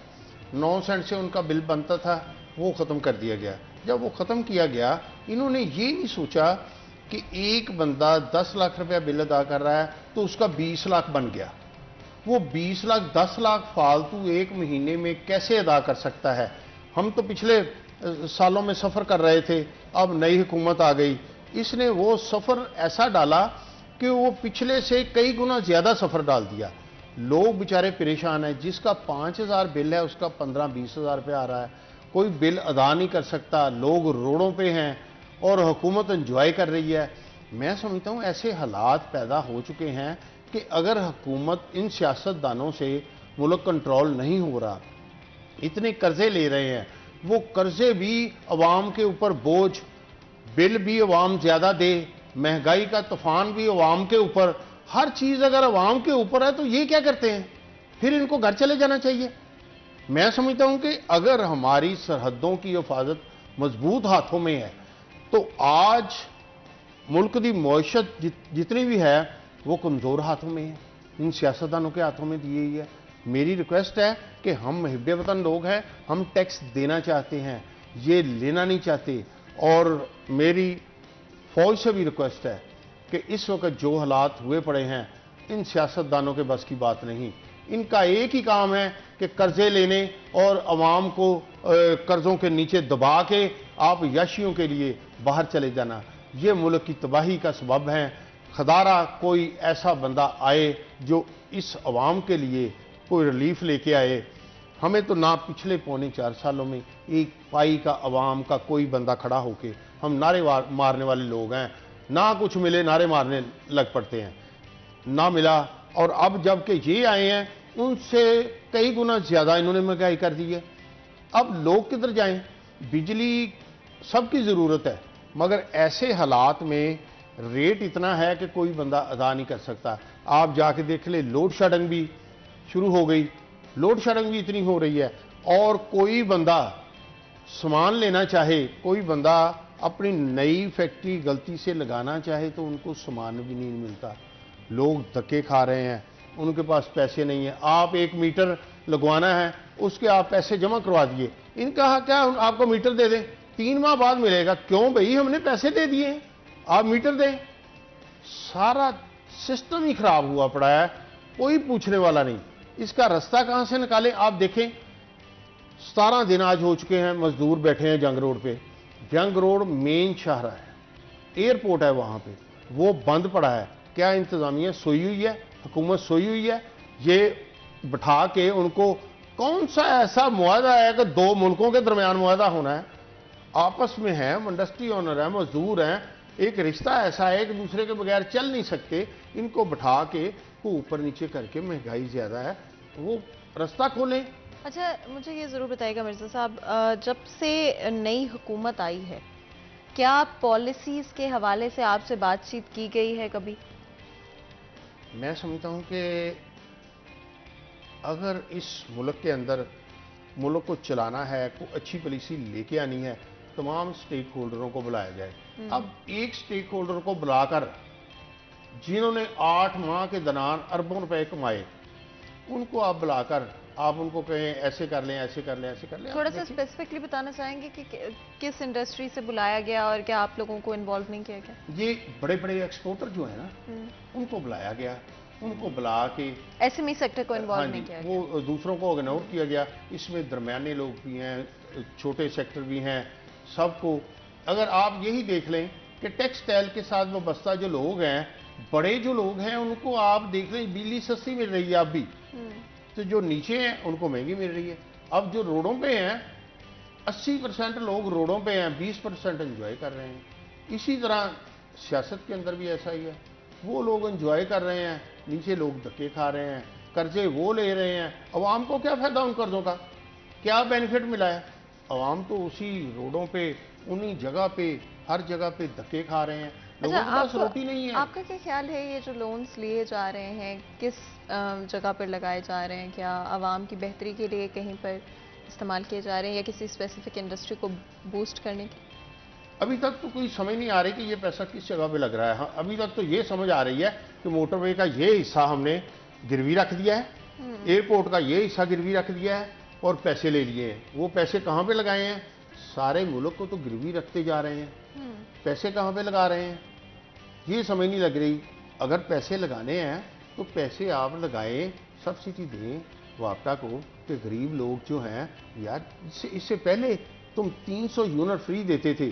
9 सेंट से उनका बिल बनता था, वो ख़त्म कर दिया गया। जब वो ख़त्म किया गया, इन्होंने ये नहीं सोचा कि एक बंदा 10 लाख रुपया बिल अदा कर रहा है तो उसका 20 लाख बन गया, वो 20 लाख 10 लाख फालतू एक महीने में कैसे अदा कर सकता है? हम तो पिछले सालों में सफ़र कर रहे थे, अब नई हुकूमत आ गई, इसने वो सफ़र ऐसा डाला कि वो पिछले से कई गुना ज़्यादा सफ़र डाल दिया। लोग बेचारे परेशान हैं, जिसका 5,000 बिल है उसका 15-20 हज़ार रुपया आ रहा है, कोई बिल अदा नहीं कर सकता, लोग रोडों पे हैं और हुकूमत एंजॉय कर रही है। मैं समझता हूँ ऐसे हालात पैदा हो चुके हैं कि अगर हुकूमत इन सियासतदानों से मुल्क कंट्रोल नहीं हो रहा, इतने कर्जे ले रहे हैं, वो कर्जे भी अवाम के ऊपर बोझ, बिल भी अवाम ज़्यादा दे, महंगाई का तूफान भी अवाम के ऊपर, हर चीज़ अगर अवाम के ऊपर है तो ये क्या करते हैं? फिर इनको घर चले जाना चाहिए। मैं समझता हूं कि अगर हमारी सरहदों की हिफाजत मजबूत हाथों में है तो आज मुल्क की मईशत जितनी भी है वो कमज़ोर हाथों में है, इन सियासतदानों के हाथों में दी हुई है। मेरी रिक्वेस्ट है कि हम मुहिब वतन लोग हैं, हम टैक्स देना चाहते हैं, ये लेना नहीं चाहते। और मेरी फौज से भी रिक्वेस्ट है कि इस वक्त जो हालात हुए पड़े हैं, इन सियासतदानों के बस की बात नहीं। इनका एक ही काम है कि कर्जे लेने और अवाम को कर्जों के नीचे दबा के आप याशियों के लिए बाहर चले जाना, ये मुल्क की तबाही का सबब है। खदारा कोई ऐसा बंदा आए जो इस अवाम के लिए कोई रिलीफ लेके आए। हमें तो ना पिछले पौने 4 सालों में एक पाई का अवाम का कोई बंदा खड़ा होके, हम नारे मारने वाले लोग हैं, ना कुछ मिले नारे मारने लग पड़ते हैं, ना मिला। और अब जबकि ये आए हैं उनसे कई गुना ज़्यादा इन्होंने महंगाई कर दी है। अब लोग किधर जाएं? बिजली सबकी ज़रूरत है, मगर ऐसे हालात में रेट इतना है कि कोई बंदा अदा नहीं कर सकता। आप जाके देख ले, लोड शेडिंग भी शुरू हो गई, लोड शेडिंग भी इतनी हो रही है। और कोई बंदा सामान लेना चाहे, कोई बंदा अपनी नई फैक्ट्री गलती से लगाना चाहे तो उनको सामान भी नहीं मिलता। लोग धक्के खा रहे हैं, उनके पास पैसे नहीं है। आप 1 मीटर लगवाना है, उसके आप पैसे जमा करवा दिए, इनका क्या आपको मीटर दे दें, 3 माह बाद मिलेगा। क्यों भाई, हमने पैसे दे दिए हैं, आप मीटर दें। सारा सिस्टम ही खराब हुआ पड़ा है, कोई पूछने वाला नहीं। इसका रास्ता कहां से निकालें? आप देखें 17 दिन आज हो चुके हैं, मजदूर बैठे हैं जंग रोड पे। जंग रोड मेन शाहरा है, एयरपोर्ट है वहां पे, वो बंद पड़ा है। क्या इंतजामिया सोई हुई है? हुकूमत सोई हुई है? ये बिठा के उनको कौन सा ऐसा मुआहदा है कि 2 मुल्कों के दरमियान मुआहदा होना है? आपस में है, इंडस्ट्री ओनर है, मजदूर हैं, एक रिश्ता ऐसा है, एक दूसरे के बगैर चल नहीं सकते। इनको बिठा के ऊपर नीचे करके, महंगाई ज्यादा है, वो रास्ता खोलें। अच्छा, मुझे ये ज़रूर बताइएगा मिर्ज़ा साहब, जब से नई हुकूमत आई है, क्या पॉलिसीज़ के हवाले से आपसे बातचीत की गई है कभी? मैं समझता हूं कि अगर इस मुल्क के अंदर मुल्क को चलाना है, कोई अच्छी पॉलिसी लेके आनी है, तमाम स्टेक होल्डरों को बुलाया जाए। अब एक स्टेक होल्डर को बुलाकर, जिन्होंने 8 माह के दौरान अरबों रुपए कमाए, उनको आप बुलाकर आप उनको कहें ऐसे कर लें, ऐसे कर लें, ऐसे कर लें। थोड़ा सा स्पेसिफिकली बताना चाहेंगे कि किस इंडस्ट्री से बुलाया गया और क्या आप लोगों को इन्वॉल्व नहीं किया गया? ये बड़े बड़े एक्सपोर्टर जो है ना, उनको बुलाया गया, उनको बुला के एसएमई सेक्टर को इन्वॉल्व नहीं किया गया, वो दूसरों को इग्नोर किया गया। इसमें दरमियाने लोग भी हैं, छोटे सेक्टर भी हैं, सबको। अगर आप यही देख लें कि टेक्सटाइल के साथ वाबस्ता जो लोग हैं, बड़े जो लोग हैं, उनको आप देख लें बिजली सस्ती मिल रही है अब भी, तो जो नीचे हैं उनको महंगी मिल रही है। अब जो रोडों पे हैं, 80% लोग रोडों पे हैं, 20% एंजॉय कर रहे हैं। इसी तरह सियासत के अंदर भी ऐसा ही है, वो लोग एंजॉय कर रहे हैं, नीचे लोग धक्के खा रहे हैं, कर्जे वो ले रहे हैं। अवाम को क्या फायदा उन कर्जों का? क्या बेनिफिट मिला है? अवाम तो उसी रोडों पे, उन्हीं जगह पे, हर जगह पे धक्के खा रहे हैं। लोगों के पास रोटी नहीं है। आपका क्या ख्याल है, ये जो लोन्स लिए जा रहे हैं किस जगह पर लगाए जा रहे हैं? क्या आवाम की बेहतरी के लिए कहीं पर इस्तेमाल किए जा रहे हैं या किसी स्पेसिफिक इंडस्ट्री को बूस्ट करने की? अभी तक तो कोई समझ नहीं आ रही कि ये पैसा किस जगह पे लग रहा है। हाँ, अभी तक तो ये समझ आ रही है कि मोटरवे का ये हिस्सा हमने गिरवी रख दिया है, एयरपोर्ट का ये हिस्सा गिरवी रख दिया है और पैसे ले लिए हैं। वो पैसे कहाँ पे लगाए हैं? सारे मुल्क को तो गिरवी रखते जा रहे हैं, पैसे कहाँ पे लगा रहे हैं? ये समझ नहीं लग रही। अगर पैसे लगाने हैं तो पैसे आप लगाएं, सब्सिडी दें वापटा को, कि गरीब लोग जो हैं यार, इससे पहले तुम 300 यूनिट फ्री देते थे,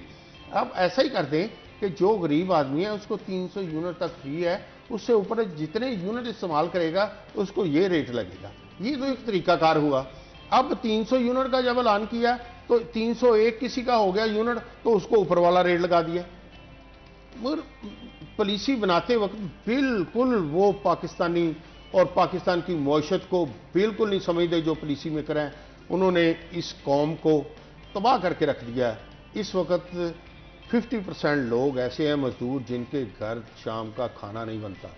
अब ऐसा ही कर दें कि जो गरीब आदमी है उसको 300 यूनिट तक फ्री है, उससे ऊपर जितने यूनिट इस्तेमाल करेगा उसको ये रेट लगेगा। ये तो एक तरीकाकार हुआ। अब 300 यूनिट का जब ऐलान किया तो 301 किसी का हो गया यूनिट, तो उसको ऊपर वाला रेट लगा दिया। मगर पॉलिसी बनाते वक्त बिल्कुल वो पाकिस्तानी और पाकिस्तान की मौशत को बिल्कुल नहीं समझते जो पॉलिसी मेकर हैं। उन्होंने इस कौम को तबाह करके रख दिया है। इस वक्त 50% लोग ऐसे हैं मजदूर जिनके घर शाम का खाना नहीं बनता,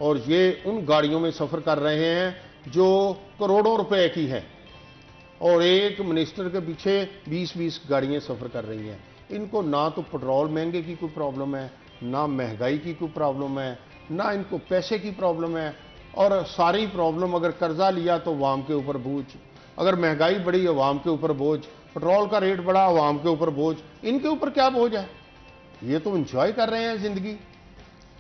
और ये उन गाड़ियों में सफ़र कर रहे हैं जो करोड़ों रुपए की हैं, और एक मिनिस्टर के पीछे 20-20 गाड़ियां सफ़र कर रही हैं। इनको ना तो पेट्रोल महंगे की कोई प्रॉब्लम है, ना महंगाई की कोई प्रॉब्लम है, ना इनको पैसे की प्रॉब्लम है, और सारी प्रॉब्लम अगर कर्जा लिया तो अवाम के ऊपर बोझ, अगर महंगाई बढ़ी अवाम के ऊपर बोझ, पेट्रोल का रेट बढ़ा अवाम के ऊपर बोझ। इनके ऊपर क्या बोझ है? ये तो इंजॉय कर रहे हैं ज़िंदगी।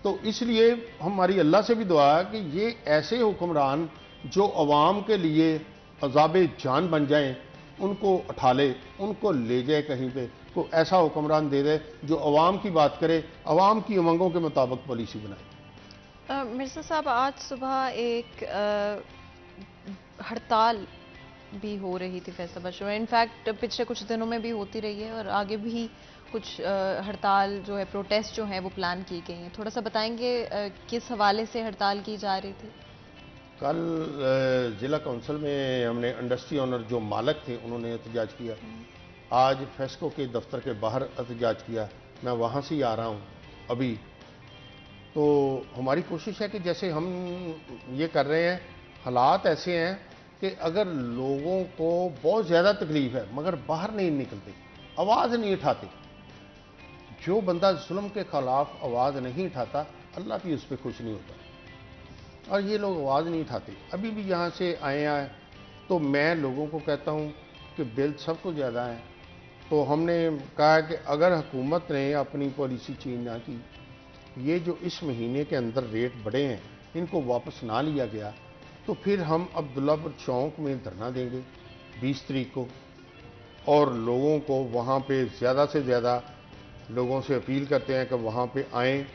तो इसलिए हमारी अल्लाह से भी दुआ है कि ये ऐसे हुक्मरान जो अवाम के लिए अज़ाबे जान बन जाएं, उनको उठा ले, उनको ले जाए कहीं पे, को ऐसा हुक्मरान दे दे जो अवाम की बात करे, अवाम की उमंगों के मुताबिक पॉलिसी बनाए। मिर्ज़ा साहब, आज सुबह एक हड़ताल भी हो रही थी फैसलाबाद शहर में। इनफैक्ट पिछले कुछ दिनों में भी होती रही है और आगे भी कुछ हड़ताल जो है, प्रोटेस्ट जो है वो प्लान की गई हैं। थोड़ा सा बताएंगे किस हवाले से हड़ताल की जा रही थी? कल ज़िला काउंसिल में हमने इंडस्ट्री ओनर जो मालिक थे उन्होंने एहतजाज किया। आज फेस्को के दफ्तर के बाहर एहतजाज किया। मैं वहाँ से ही आ रहा हूँ अभी। तो हमारी कोशिश है कि जैसे हम ये कर रहे हैं, हालात ऐसे हैं कि अगर लोगों को बहुत ज़्यादा तकलीफ़ है मगर बाहर नहीं निकलते, आवाज़ नहीं उठाते, जो बंदा जुल्म के ख़िलाफ़ आवाज़ नहीं उठाता अल्लाह भी उस पर खुश नहीं होता, और ये लोग आवाज़ नहीं उठाते। अभी भी यहाँ से आए हैं तो मैं लोगों को कहता हूँ कि बिल सबको ज़्यादा है। तो हमने कहा कि अगर हुकूमत ने अपनी पॉलिसी चेंज ना की, ये जो इस महीने के अंदर रेट बढ़े हैं इनको वापस ना लिया गया, तो फिर हम अब्दुल्लापुर चौक में धरना देंगे 20 तारीख को, और लोगों को वहाँ पे ज़्यादा से ज़्यादा लोगों से अपील करते हैं कि वहाँ पे आएँ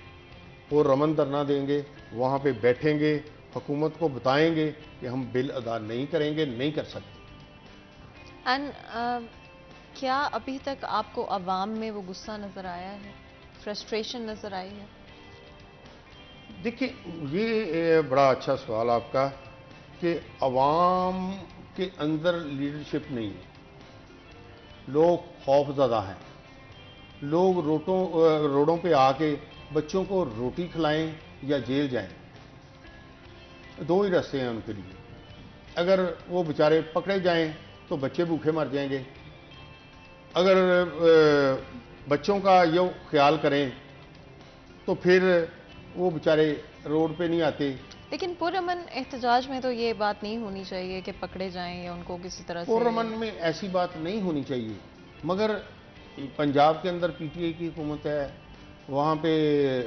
और रमन धरना देंगे, वहाँ पे बैठेंगे, हुकूमत को बताएंगे कि हम बिल अदा नहीं करेंगे, नहीं कर सकते। एंड क्या अभी तक आपको अवाम में वो गुस्सा नज़र आया है, फ्रस्ट्रेशन नज़र आई है? देखिए, ये बड़ा अच्छा सवाल आपका कि अवाम के अंदर लीडरशिप नहीं है, लोग खौफज़दा हैं। लोग रोडों पे आके बच्चों को रोटी खिलाएं या जेल जाएं, दो ही रास्ते हैं उनके लिए। अगर वो बेचारे पकड़े जाएं तो बच्चे भूखे मर जाएंगे, अगर बच्चों का ये ख्याल करें तो फिर वो बेचारे रोड पे नहीं आते। लेकिन पुरअमन एहतजाज में तो ये बात नहीं होनी चाहिए कि पकड़े जाएं या उनको किसी तरह से। पुरअमन में ऐसी बात नहीं होनी चाहिए, मगर पंजाब के अंदर पीटीआई की हुकूमत है, वहाँ पे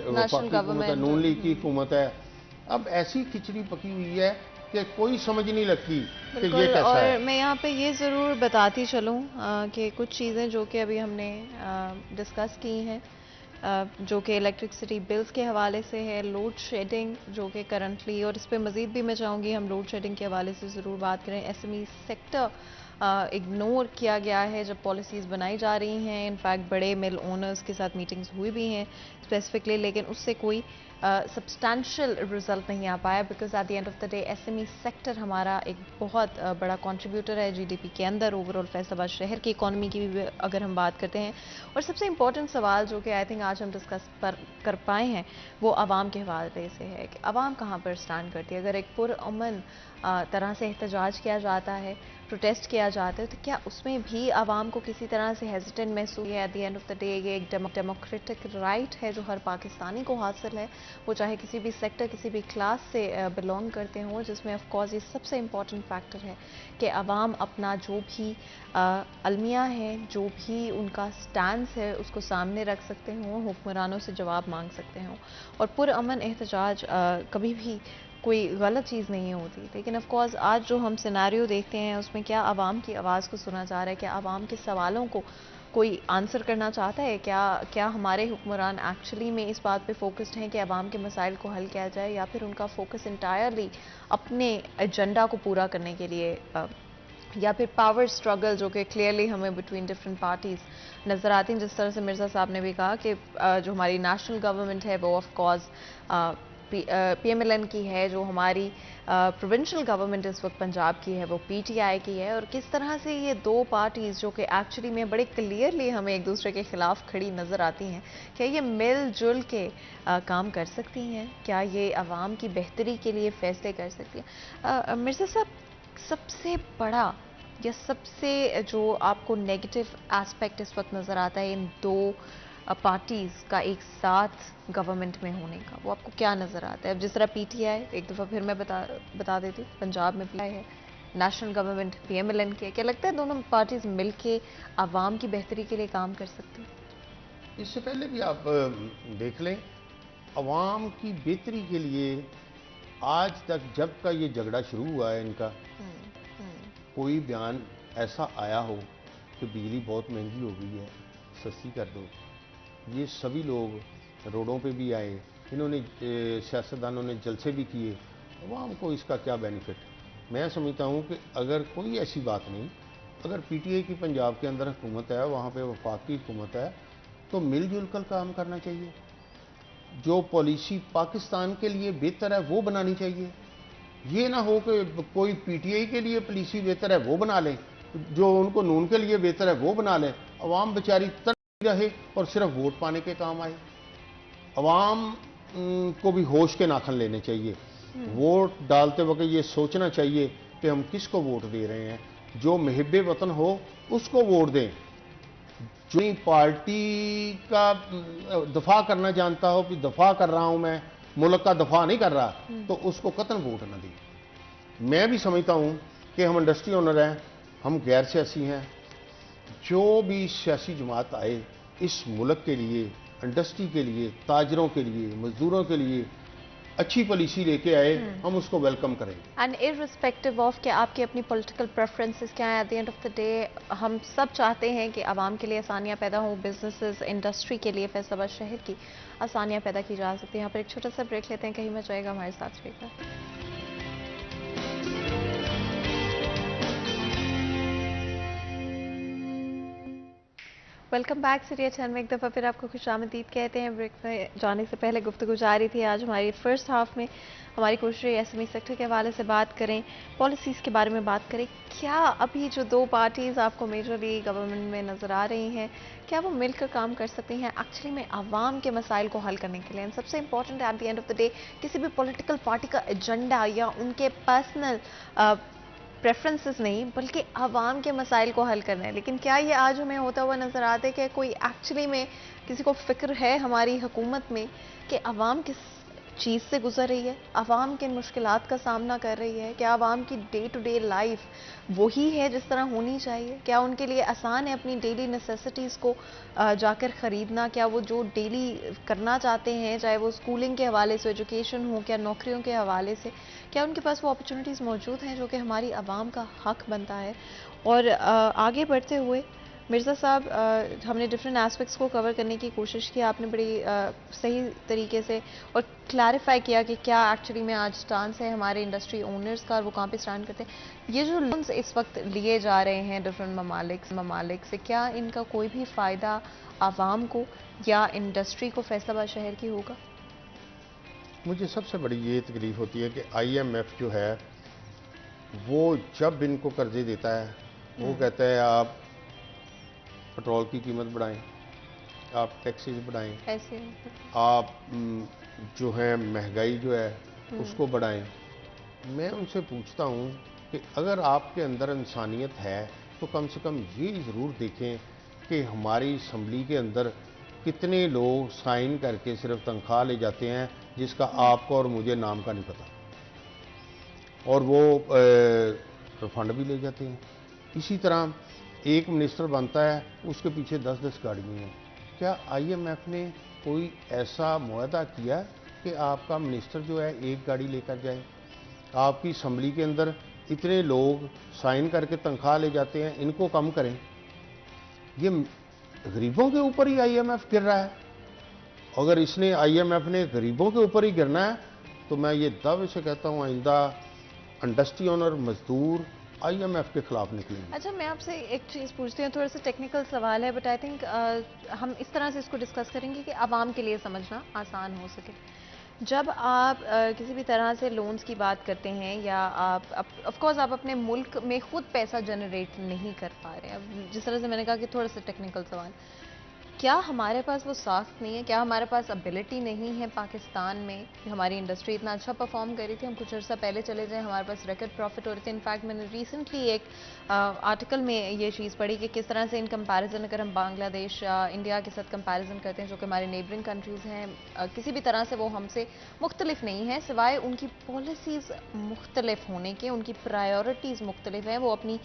वफाकी हुकूमत है, नून लीग की हुकूमत है। अब ऐसी खिचड़ी पकी हुई है कि कोई समझ नहीं लगती कि ये कैसा और है। मैं यहाँ पे ये ज़रूर बताती चलूँ कि कुछ चीज़ें जो कि अभी हमने डिस्कस की हैं, जो कि इलेक्ट्रिसिटी बिल्स के हवाले से है, लोड शेडिंग जो कि करंटली, और इस पर मज़ीद भी मैं चाहूँगी हम लोड शेडिंग के हवाले से ज़रूर बात करें। एसएमई सेक्टर इग्नोर किया गया है जब पॉलिसीज़ बनाई जा रही हैं। इनफैक्ट बड़े मिल ओनर्स के साथ मीटिंग्स हुई भी हैं स्पेसिफिकली, लेकिन उससे कोई सब्सटैंशियल रिजल्ट नहीं आ पाया, because at the end of the day SME sector हमारा एक बहुत बड़ा कंट्रीब्यूटर है जीडीपी के अंदर, ओवरऑल फैसलाबाद शहर की इकॉनमी की भी अगर हम बात करते हैं। और सबसे इंपॉर्टेंट सवाल जो कि आई थिंक आज हम डिस्कस कर पाए हैं वो आवाम के हवाले से है कि आवाम कहाँ पर स्टैंड करती है। अगर एक पुरअमन तरह से एहतजाज किया जाता है प्रोटेस्ट किया जाता है, तो क्या उसमें भी आवाम को किसी तरह से हेजिटेंट महसूस है? At the end of the day ये एक डेमोक्रेटिक राइट है जो हर पाकिस्तानी को हासिल है, वो चाहे किसी भी सेक्टर, किसी भी क्लास से बिलोंग करते हों, जिसमें ऑफ कोर्स ये सबसे इम्पॉर्टेंट फैक्टर है कि आवाम अपना जो भी अलमिया है, जो भी उनका स्टैंड है, उसको सामने रख सकते हों, हुक्मरानों से जवाब मांग सकते हों। और पुरअमन एहतजाज कभी भी कोई गलत चीज़ नहीं होती, लेकिन ऑफ कोर्स आज जो हम सिनेरियो देखते हैं उसमें क्या आवाम की आवाज़ को सुना जा रहा है? क्या आवाम के सवालों को कोई आंसर करना चाहता है? क्या हमारे हुक्मरान एक्चुअली में इस बात पे फोकस्ड हैं कि आवाम के मसाइल को हल किया जाए, या फिर उनका फोकस इंटायरली अपने एजेंडा को पूरा करने के लिए या फिर पावर स्ट्रगल जो कि क्लियरली हमें बिटवीन डिफरेंट पार्टीज नज़र आती हैं? जिस तरह से मिर्ज़ा साहब ने भी कहा कि जो हमारी नेशनल गवर्नमेंट है वो ऑफ कोर्स PMLN की है, जो हमारी प्रोविंशियल गवर्नमेंट इस वक्त पंजाब की है वो PTI की है, और किस तरह से ये दो पार्टीज़ जो कि एक्चुअली में बड़े क्लियरली हमें एक दूसरे के खिलाफ खड़ी नज़र आती हैं, क्या ये मिलजुल के काम कर सकती हैं? क्या ये आवाम की बेहतरी के लिए फैसले कर सकती हैं? मिर्ज़ा साहब, सबसे बड़ा या सबसे जो आपको नेगेटिव एस्पेक्ट इस वक्त नज़र आता है इन दो पार्टीज़ का एक साथ गवर्नमेंट में होने का, वो आपको क्या नज़र आता है? अब जिस तरह PTI, एक दफ़ा फिर मैं बता देती हूँ, पंजाब में PTI है, नेशनल गवर्नमेंट PMLN की है, क्या लगता है दोनों पार्टीज़ मिलके आवाम की बेहतरी के लिए काम कर सकती हैं? इससे पहले भी आप देख लें, अवाम की बेहतरी के लिए आज तक जब का ये झगड़ा शुरू हुआ है इनका, कोई बयान ऐसा आया हो कि बिजली बहुत महंगी हो गई है, सस्ती कर दो, ये सभी लोग रोडों पे भी आए, इन्होंने सियासतदानों ने जलसे भी किए, अवाम को इसका क्या बेनिफिट? मैं समझता हूँ कि अगर कोई ऐसी बात नहीं, अगर PTI की पंजाब के अंदर हुकूमत है, वहाँ पे वफाकी हुकूमत है, तो मिलजुल कर काम करना चाहिए। जो पॉलिसी पाकिस्तान के लिए बेहतर है वो बनानी चाहिए। ये ना हो कि कोई PTI के लिए पॉलिसी बेहतर है वो बना लें, जो उनको नून के लिए बेहतर है वो बना लें, अवाम बेचारी रहे और सिर्फ वोट पाने के काम आए। अवाम को भी होश के नाखन लेने चाहिए। वोट डालते वक्त ये सोचना चाहिए कि हम किसको वोट दे रहे हैं। जो महब्बे वतन हो उसको वोट दें। जो पार्टी का दफा करना जानता हो कि दफा कर रहा हूं मैं, मुल्क का दफा नहीं कर रहा, तो उसको कतन वोट न दें। मैं भी समझता हूं कि हम इंडस्ट्री ओनर हैं, हम गैर सियासी हैं। जो भी सियासी जमात आए इस मुल्क के लिए, इंडस्ट्री के लिए, ताजरों के लिए, मजदूरों के लिए अच्छी पॉलिसी लेके आए, हम उसको वेलकम करेंगे। एंड इररिस्पेक्टिव ऑफ कि आपकी अपनी पॉलिटिकल प्रेफरेंसेस क्या है, at the end of the day हम सब चाहते हैं कि आवाम के लिए आसानियां पैदा हों, बिजनेसेस, इंडस्ट्री के लिए फैसलाबाद शहर की आसानियां पैदा की जा सकती हैं। यहाँ पर एक छोटा सा ब्रेक लेते हैं, कहीं मच जाएगा, हमारे साथ रहिएगा। वेलकम बैक सीरिया चैनल में एक दफ़ा फिर आपको खुशामदीद कहते हैं। ब्रेक में जाने से पहले गुफ्तगू जारी थी। आज हमारी फर्स्ट हाफ में हमारी कोशिश है SME सेक्टर के हवाले से बात करें, पॉलिसीज़ के बारे में बात करें। क्या अभी जो दो पार्टीज़ आपको मेजरली गवर्नमेंट में नज़र आ रही हैं, क्या वो मिलकर काम कर सकती हैं एक्चुअली में आवाम के मसाइल को हल करने के लिए? एंड सबसे important at the end of the day, किसी भी पॉलिटिकल पार्टी का एजेंडा या उनके पर्सनल प्रेफरेंसेस नहीं, बल्कि आवाम के मसाइल को हल करना है। लेकिन क्या ये आज हमें होता हुआ नज़र आता है कि कोई एक्चुअली में किसी को फ़िक्र है हमारी हुकूमत में कि आवाम किस चीज़ से गुजर रही है, आवाम किन मुश्किलात का सामना कर रही है? क्या आवाम की डे टू डे लाइफ वही है जिस तरह होनी चाहिए? क्या उनके लिए आसान है अपनी डेली नेसेसिटीज़ को जाकर ख़रीदना? क्या वो जो डेली करना चाहते हैं, चाहे वो स्कूलिंग के हवाले से, एजुकेशन हो, क्या नौकरियों के हवाले से, क्या उनके पास वो अपॉर्चुनिटीज़ मौजूद हैं जो कि हमारी आवाम का हक बनता है? और आगे बढ़ते हुए मिर्ज़ा साहब, हमने डिफरेंट एस्पेक्ट्स को कवर करने की कोशिश की, आपने बड़ी सही तरीके से और क्लैरिफाई किया कि क्या एक्चुअली में आज स्टांस है हमारे इंडस्ट्री ओनर्स का और वो कहाँ पे स्टैंड करते हैं। ये जो लोन्स इस वक्त लिए जा रहे हैं डिफरेंट ममालिक से, क्या इनका कोई भी फ़ायदा आवाम को या इंडस्ट्री को फैसलाबाद शहर की होगा? मुझे सबसे बड़ी ये तकलीफ होती है कि IMF जो है वो जब इनको कर्जे देता है वो कहता है आप पेट्रोल की कीमत बढ़ाएं, आप टैक्सेस बढ़ाएं, ऐसे आप जो है महंगाई जो है उसको बढ़ाएं। मैं उनसे पूछता हूँ कि अगर आपके अंदर इंसानियत है तो कम से कम ये ज़रूर देखें कि हमारी असम्बली के अंदर कितने लोग साइन करके सिर्फ तनख्वाह ले जाते हैं जिसका आपको और मुझे नाम का नहीं पता, और वो फंड भी ले जाते हैं। इसी तरह एक मिनिस्टर बनता है, उसके पीछे 10-10 गाड़ियाँ हैं। क्या IMF ने कोई ऐसा मुआहदा किया कि आपका मिनिस्टर जो है एक गाड़ी लेकर जाए? आपकी असम्बली के अंदर इतने लोग साइन करके तनख्वाह ले जाते हैं, इनको कम करें। ये गरीबों के ऊपर ही IMF गिर रहा है। अगर इसने IMF ने गरीबों के ऊपर ही गिरना है तो मैं ये दावे से कहता हूँ आइंदा इंडस्ट्री ओनर, मजदूर IMF के खिलाफ निकलेंगे। अच्छा, मैं आपसे एक चीज़ पूछती हूँ, थोड़ा सा टेक्निकल सवाल है, बट आई थिंक हम इस तरह से इसको डिस्कस करेंगे कि आवाम के लिए समझना आसान हो सके। जब आप किसी भी तरह से लोन्स की बात करते हैं या आप ऑफ कोर्स आप अपने मुल्क में खुद पैसा जनरेट नहीं कर पा रहे हैं, अब जिस तरह से मैंने कहा कि थोड़ा सा टेक्निकल सवाल, क्या हमारे पास वो साख नहीं है, क्या हमारे पास एबिलिटी नहीं है पाकिस्तान में? हमारी इंडस्ट्री इतना अच्छा परफॉर्म कर रही थी, हम कुछ अर्सा पहले चले जाएं, हमारे पास रिकॉर्ड प्रॉफिट हो रहे थे। इनफैक्ट मैंने रिसेंटली एक आर्टिकल में ये चीज़ पढ़ी कि किस तरह से इन कंपैरिजन अगर हम बांग्लादेश इंडिया के साथ कंपैरिजन करते हैं जो कि हमारे नेबरिंग कंट्रीज़ हैं, किसी भी तरह से वो हमसे मुख्तलिफ नहीं है, सिवाय उनकी पॉलिसीज़ मुख्तलिफ होने के, उनकी प्रायोरिटीज़ मुख्तलिफ हैं। वो अपनी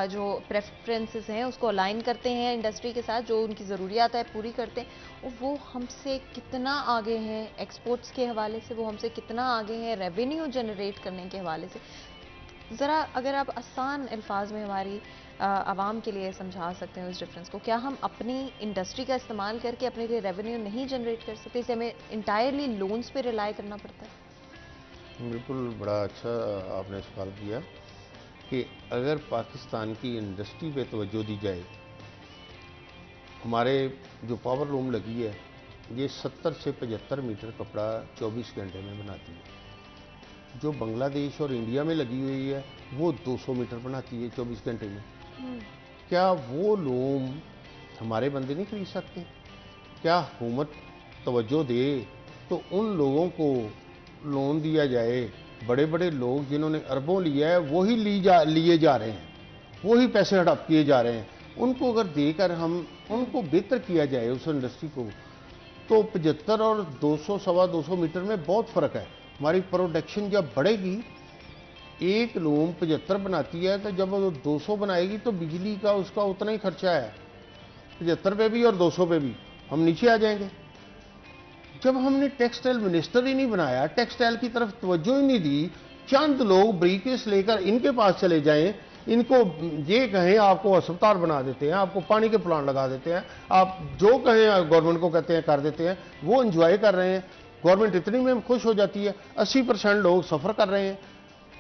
जो प्रेफरेंसेस हैं उसको अलाइन करते हैं इंडस्ट्री के साथ, जो उनकी ज़रूरियात है पूरी करते हैं। और वो हमसे कितना आगे हैं एक्सपोर्ट्स के हवाले से, वो हमसे कितना आगे हैं रेवेन्यू जनरेट करने के हवाले से। ज़रा अगर आप आसान अल्फाज में हमारी आवाम के लिए समझा सकते हैं उस डिफरेंस को, क्या हम अपनी इंडस्ट्री का इस्तेमाल करके अपने लिए रेवेन्यू नहीं जनरेट कर सकते, इसे हमें इंटायरली लोन्स पे रिलाई करना पड़ता है? बिल्कुल, बड़ा अच्छा आपने सवाल किया कि अगर पाकिस्तान की इंडस्ट्री पे तवज्जो दी जाए, हमारे जो पावर लूम लगी है ये 70 से 75 मीटर कपड़ा 24 घंटे में बनाती है। जो बांग्लादेश और इंडिया में लगी हुई है वो 200 मीटर बनाती है 24 घंटे में। क्या वो लूम हमारे बंदे नहीं खरीद सकते? क्या हुकूमत तवज्जो दे तो उन लोगों को लोन दिया जाए? बड़े बड़े लोग जिन्होंने अरबों लिया है वही लिए जा रहे हैं, वही पैसे हड़प किए जा रहे हैं। उनको अगर देकर हम उनको बेहतर किया जाए उस इंडस्ट्री को, तो 75 और 200 सवा 200 मीटर में बहुत फ़र्क है। हमारी प्रोडक्शन जब बढ़ेगी, एक लूम 75 बनाती है तो जब वो 200 बनाएगी तो बिजली का उसका उतना ही खर्चा है, 75 पे भी और 200 पे भी, हम नीचे आ जाएंगे। जब हमने टेक्सटाइल मिनिस्टर ही नहीं बनाया, टेक्सटाइल की तरफ तवज्जो ही नहीं दी, चंद लोग ब्रीकेस लेकर इनके पास चले जाएं, इनको ये कहें आपको अस्पताल बना देते हैं, आपको पानी के प्लांट लगा देते हैं, आप जो कहें गवर्नमेंट को कहते हैं कर देते हैं, वो एंजॉय कर रहे हैं। गवर्नमेंट इतनी में खुश हो जाती है, 80% लोग सफ़र कर रहे हैं,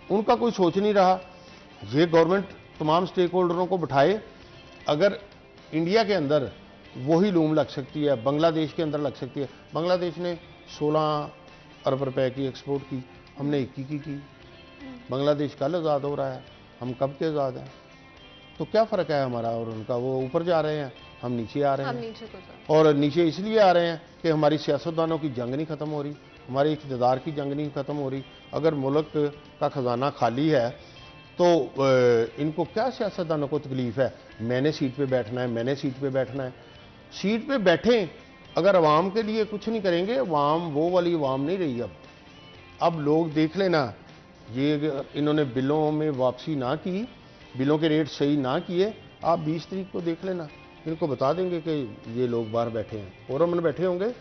उनका कोई सोच नहीं रहा। ये गवर्नमेंट तमाम स्टेक होल्डरों को बिठाए, अगर इंडिया के अंदर वही लूम लग सकती है, बांग्लादेश के अंदर लग सकती है। बांग्लादेश ने 16 अरब रुपए की एक्सपोर्ट की, हमने 21 की। बांग्लादेश कल आज़ाद हो रहा है, हम कब के आज़ाद हैं? तो क्या फ़र्क है हमारा और उनका? वो ऊपर जा रहे हैं, हम नीचे आ रहे हैं। और नीचे इसलिए आ रहे हैं कि हमारी सियासतदानों की जंग नहीं ख़त्म हो रही, हमारी इक़्तिदार की जंग नहीं ख़त्म हो रही। अगर मुल्क का ख़जाना खाली है तो इनको क्या सियासतदानों को तकलीफ़ है? मैंने सीट पे बैठना है, मैंने सीट पे बैठना है। सीट पे बैठें, अगर अवाम के लिए कुछ नहीं करेंगे, अवाम वो वाली अवाम नहीं रही। अब लोग देख लेना, ये इन्होंने बिलों में वापसी ना की, बिलों के रेट सही ना किए, आप 20 तारीख को देख लेना, इनको बता देंगे कि ये लोग बाहर बैठे हैं, फोरम में बैठे होंगे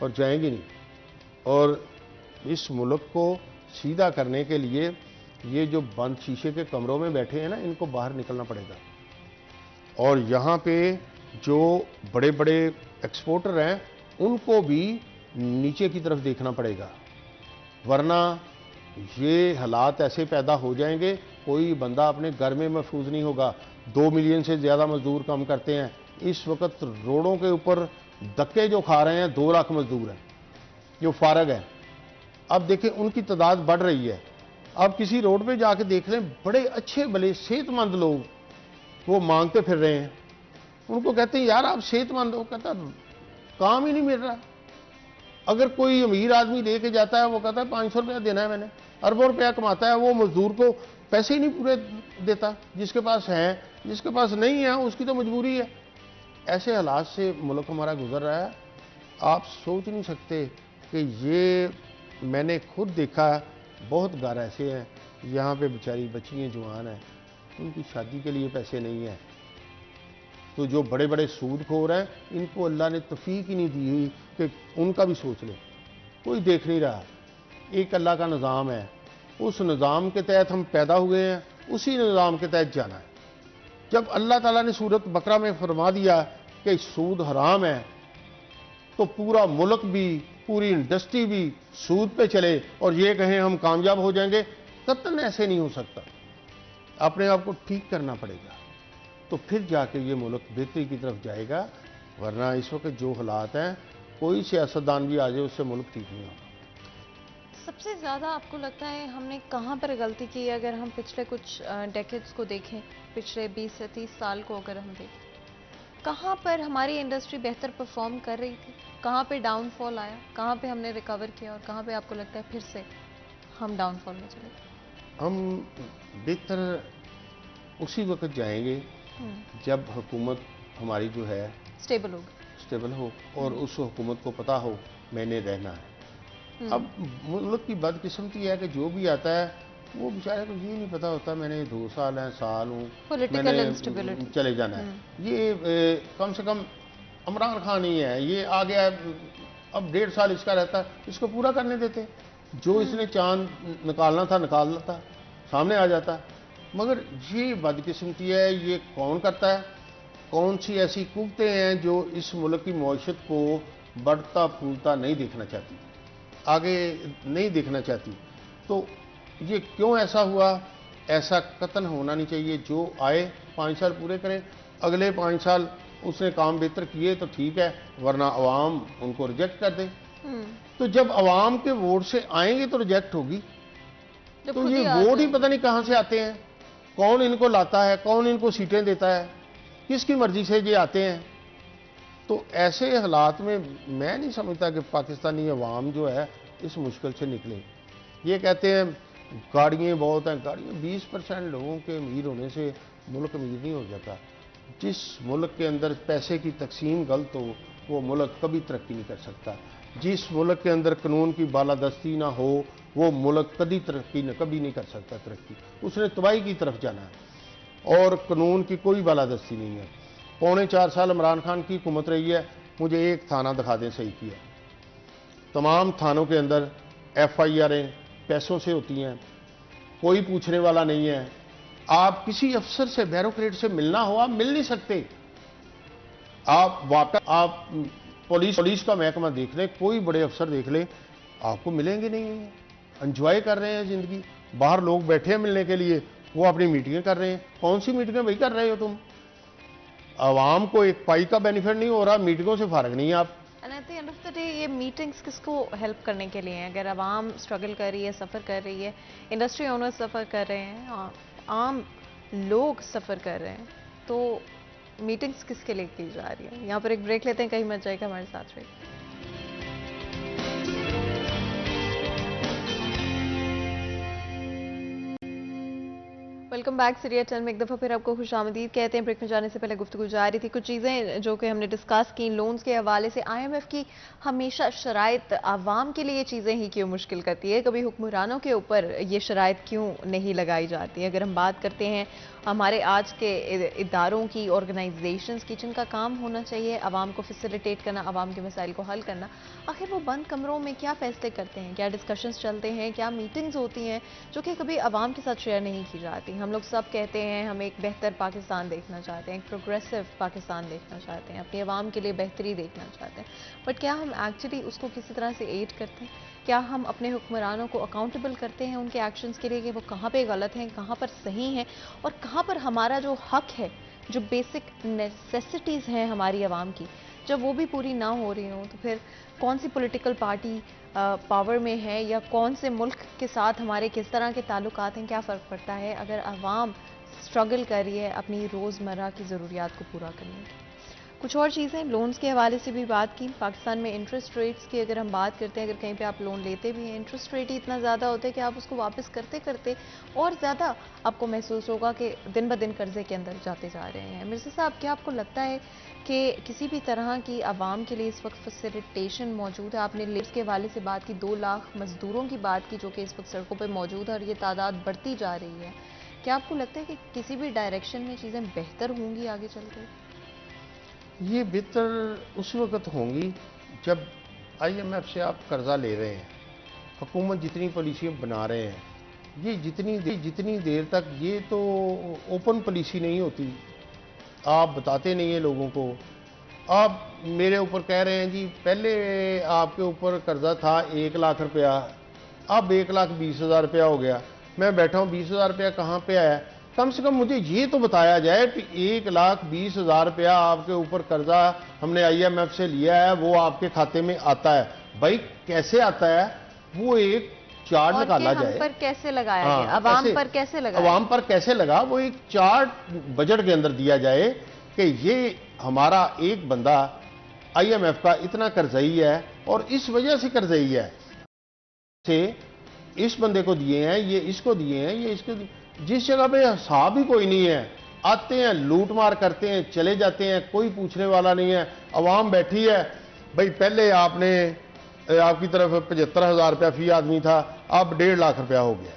और जाएंगे नहीं। और इस मुल्क को सीधा करने के लिए ये जो बंद शीशे के कमरों में बैठे हैं ना, इनको बाहर निकलना पड़ेगा। और यहाँ पे जो बड़े बड़े एक्सपोर्टर हैं उनको भी नीचे की तरफ देखना पड़ेगा, वरना ये हालात ऐसे पैदा हो जाएंगे, कोई बंदा अपने घर में महफूज नहीं होगा। 2 मिलियन से ज़्यादा मजदूर काम करते हैं। इस वक्त रोडों के ऊपर धक्के जो खा रहे हैं 2 लाख मजदूर हैं जो फारग हैं। अब देखें उनकी तादाद बढ़ रही है। अब किसी रोड पे जाके देख लें, बड़े अच्छे भले सेहतमंद लोग वो मांगते फिर रहे हैं। उनको कहते हैं यार आप सेहतमंद हो, कहता काम ही नहीं मिल रहा। अगर कोई अमीर आदमी लेके जाता है वो कहता है 500 रुपया देना है मैंने, अरबों रुपया कमाता है, वो मजदूर को पैसे ही नहीं पूरे देता, जिसके पास है, जिसके पास नहीं है उसकी तो मजबूरी है। ऐसे हालात से मुल्क हमारा गुजर रहा है। आप सोच नहीं सकते कि ये मैंने खुद देखा, बहुत घर ऐसे हैं यहाँ पे बेचारी बच्चियाँ जवान हैं, उनकी शादी के लिए पैसे नहीं हैं। तो जो बड़े बड़े सूदखोर हैं, इनको अल्लाह ने तौफीक ही नहीं दी हुई कि उनका भी सोच ले। कोई देख नहीं रहा। एक अल्लाह का निज़ाम है, उस निज़ाम के तहत हम पैदा हुए हैं, उसी निज़ाम के तहत जाना है। जब अल्लाह ताला ने सूरत बकरा में फरमा दिया कि सूद हराम है, तो पूरा मुल्क भी, पूरी इंडस्ट्री भी सूद पे चले और ये कहें हम कामयाब हो जाएंगे, कतई ऐसे नहीं हो सकता। अपने आप को ठीक करना पड़ेगा, तो फिर जाके ये मुल्क बेहतरी की तरफ जाएगा। वरना इस वक्त जो हालात हैं, कोई सियासतदान भी आ जाए उससे मुल्क ठीक नहीं होगा। सबसे ज़्यादा आपको लगता है हमने कहाँ पर गलती की है? अगर हम पिछले कुछ डेकेड्स को देखें, पिछले 20 से 30 साल को अगर हम देखें, कहाँ पर हमारी इंडस्ट्री बेहतर परफॉर्म कर रही थी, कहाँ पे डाउनफॉल आया, कहाँ पे हमने रिकवर किया और कहाँ पे आपको लगता है फिर से हम डाउनफॉल में चले गए? हम बेहतर उसी वक्त जाएंगे जब हुकूमत हमारी जो है स्टेबल होगा। स्टेबल हो और उस हुकूमत को पता हो मैंने रहना है। अब मुल्क की बदकिस्मती है कि जो भी आता है वो बेचारे को ये नहीं पता होता मैंने 2 साल हैं, साल हूँ, मैंने चले जाना है। ये कम से कम इमरान खान ही है, ये आ गया, अब 1.5 साल इसका रहता, इसको पूरा करने देते। जो इसने चांद निकालना था निकाल लेता, सामने आ जाता। मगर ये बदकिस्मती है, ये कौन करता है? कौन सी ऐसी कुव्वतें हैं जो इस मुल्क की मईशत को बढ़ता फूलता नहीं देखना चाहती, आगे नहीं देखना चाहती? तो ये क्यों ऐसा हुआ? ऐसा कतन होना नहीं चाहिए। जो आए 5 साल पूरे करें, अगले 5 साल उसने काम बेहतर किए तो ठीक है, वरना अवाम उनको रिजेक्ट कर दे। तो जब अवाम के वोट से आएंगे तो रिजेक्ट होगी। तो ये वोट ही पता नहीं कहां से आते हैं, कौन इनको लाता है, कौन इनको सीटें देता है, किसकी मर्जी से ये आते हैं। तो ऐसे हालात में मैं नहीं समझता कि पाकिस्तानी अवाम जो है इस मुश्किल से निकले। ये कहते हैं गाड़ियाँ बहुत हैं, गाड़ियाँ 20% लोगों के अमीर होने से मुल्क अमीर नहीं हो जाता। जिस मुल्क के अंदर पैसे की तकसीम गलत हो वो मुल्क कभी तरक्की नहीं कर सकता। जिस मुल्क के अंदर कानून की बालादस्ती ना हो वो मुल्क कभी तरक्की कभी नहीं कर सकता। तरक्की उसने तबाही की तरफ जाना है और कानून की कोई बालादस्ती नहीं है। 3.25 साल इमरान खान की हुकूमत रही है, मुझे एक थाना दिखा दें सही किया। तमाम थानों के अंदर FIR पैसों से होती हैं, कोई पूछने वाला नहीं है। आप किसी अफसर से, ब्यूरोक्रेट से मिलना हो, आप मिल नहीं सकते। आप वाकई आप पुलिस का महकमा देख लें, कोई बड़े अफसर देख लें, आपको मिलेंगे नहीं। एंजॉय कर रहे हैं ज़िंदगी, बाहर लोग बैठे हैं मिलने के लिए, वो अपनी मीटिंगें कर रहे हैं। कौन सी मीटिंगें भाई कर रहे हो तुम? आवाम को एक पाई का बेनिफिट नहीं हो रहा, मीटिंगों से फारग नहीं है आप। And at the end of the day ये मीटिंग्स किसको हेल्प करने के लिए हैं? अगर आवाम स्ट्रगल कर रही है, सफ़र कर रही है, इंडस्ट्री ओनर्स सफ़र कर रहे हैं, आम लोग सफ़र कर रहे हैं, तो मीटिंग्स किसके लिए की जा रही है? यहाँ पर एक ब्रेक लेते हैं, कहीं मत जाएगा, हमारे साथ रहिए। वेलकम बैक सीरिया चैनल में एक दफ़ा फिर आपको खुशामदीद कहते हैं। ब्रेक में जाने से पहले गुफ्तगू जारी थी, कुछ चीज़ें जो कि हमने डिस्कस की लोन्स के हवाले से। IMF की हमेशा शराइत आवाम के लिए चीज़ें ही क्यों मुश्किल करती है, कभी हुक्मरानों के ऊपर ये शराइत क्यों नहीं लगाई जाती है? अगर हम बात करते हैं हमारे आज के इदारों की, ऑर्गेनाइजेशंस की, जिनका काम होना चाहिए आवाम को फैसिलिटेट करना, आवाम के मसाइल को हल करना, आखिर वो बंद कमरों में क्या फैसले करते हैं, क्या डिस्कशंस चलते हैं, क्या मीटिंग्स होती हैं जो कि कभी आवाम के साथ शेयर नहीं की जाती? हम लोग सब कहते हैं हम एक बेहतर पाकिस्तान देखना चाहते हैं, एक प्रोग्रेसिव पाकिस्तान देखना चाहते हैं, अपनी आवाम के लिए बेहतरी देखना चाहते हैं, बट क्या हम एक्चुअली उसको किसी तरह से एड करते हैं? क्या हम अपने हुक्मरानों को अकाउंटेबल करते हैं उनके एक्शंस के लिए कि वो कहाँ पे गलत हैं, कहाँ पर सही हैं, और कहाँ पर हमारा जो हक है, जो बेसिक नेसेसिटीज़ हैं हमारी आवाम की, जब वो भी पूरी ना हो रही हों, तो फिर कौन सी पॉलिटिकल पार्टी पावर में है या कौन से मुल्क के साथ हमारे किस तरह के ताल्लुकात हैं, क्या फ़र्क पड़ता है अगर आवाम स्ट्रगल कर रही है अपनी रोज़मर्रा की ज़रूरियात को पूरा करने की? कुछ और चीज़ें लोन्स के हवाले से भी बात की। पाकिस्तान में इंटरेस्ट रेट्स की अगर हम बात करते हैं, अगर कहीं पे आप लोन लेते भी हैं, इंटरेस्ट रेट ही इतना ज़्यादा होता है कि आप उसको वापस करते करते और ज़्यादा आपको महसूस होगा कि दिन ब दिन कर्जे के अंदर जाते जा रहे हैं। मिर्ज़ा साहब, क्या आपको लगता है कि किसी भी तरह की आवाम के लिए इस वक्त फैसिलिटेशन मौजूद है? आपने लेब्स के हवाले से बात की, 2 लाख मजदूरों की बात की जो कि इस वक्त सड़कों पर मौजूद है और ये तादाद बढ़ती जा रही है। क्या आपको लगता है कि किसी भी डायरेक्शन में चीज़ें बेहतर होंगी आगे चलकर? ये बेहतर उस वक्त होंगी जब आईएमएफ से आप कर्जा ले रहे हैं, हुकूमत जितनी पॉलिसी बना रहे हैं, ये जितनी देर तक ये तो ओपन पॉलिसी नहीं होती, आप बताते नहीं हैं लोगों को। आप मेरे ऊपर कह रहे हैं जी पहले आपके ऊपर कर्जा था 1 लाख रुपया, अब 1,20,000 रुपया हो गया। मैं बैठा हूँ, 20,000 रुपया कहाँ पे आया? कम से कम मुझे ये तो बताया जाए कि 1,20,000 रुपया आपके ऊपर कर्जा हमने आईएमएफ से लिया है, वो आपके खाते में आता है। भाई कैसे आता है? वो एक चार्ट निकाला जाए। हम पर कैसे लगाया हाँ, गया, अवाम पर कैसे लगा, अवाम पर कैसे लगा, वो एक चार्ट बजट के अंदर दिया जाए कि ये हमारा एक बंदा आईएमएफ का इतना कर्जई है और इस वजह से कर्जई है, से इस बंदे को दिए हैं, ये इसको दिए हैं, ये इसको दिए। जिस जगह पे हिसाब ही कोई नहीं है, आते हैं लूट मार करते हैं, चले जाते हैं, कोई पूछने वाला नहीं है। अवाम बैठी है, भाई पहले आपने आपकी तरफ 75,000 रुपया फी आदमी था, अब 1.5 लाख रुपया हो गया।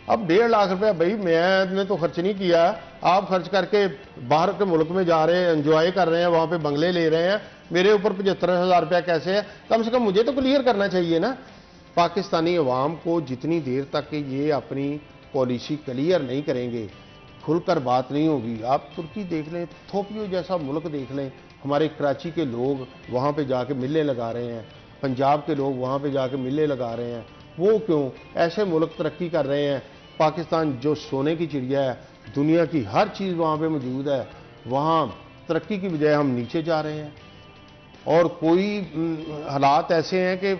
अब 1.5 लाख रुपया भाई मैंने तो खर्च नहीं किया, आप खर्च करके बाहर के मुल्क में जा रहे हैं, एंजॉय कर रहे हैं, वहां पे बंगले ले रहे हैं, मेरे ऊपर 75,000 रुपया कैसे है? कम से कम मुझे तो क्लियर करना चाहिए ना। पाकिस्तानी अवाम को जितनी देर तक ये अपनी पॉलिसी क्लियर नहीं करेंगे, खुलकर बात नहीं होगी। आप तुर्की देख लें, थोपियो जैसा मुल्क देख लें, हमारे कराची के लोग वहाँ पे जाके मिलें लगा रहे हैं, पंजाब के लोग वहाँ पे जाके मिलें लगा रहे हैं। वो क्यों? ऐसे मुल्क तरक्की कर रहे हैं। पाकिस्तान जो सोने की चिड़िया है, दुनिया की हर चीज़ वहाँ पे मौजूद है, वहाँ तरक्की की बजाय हम नीचे जा रहे हैं। और कोई हालात ऐसे हैं कि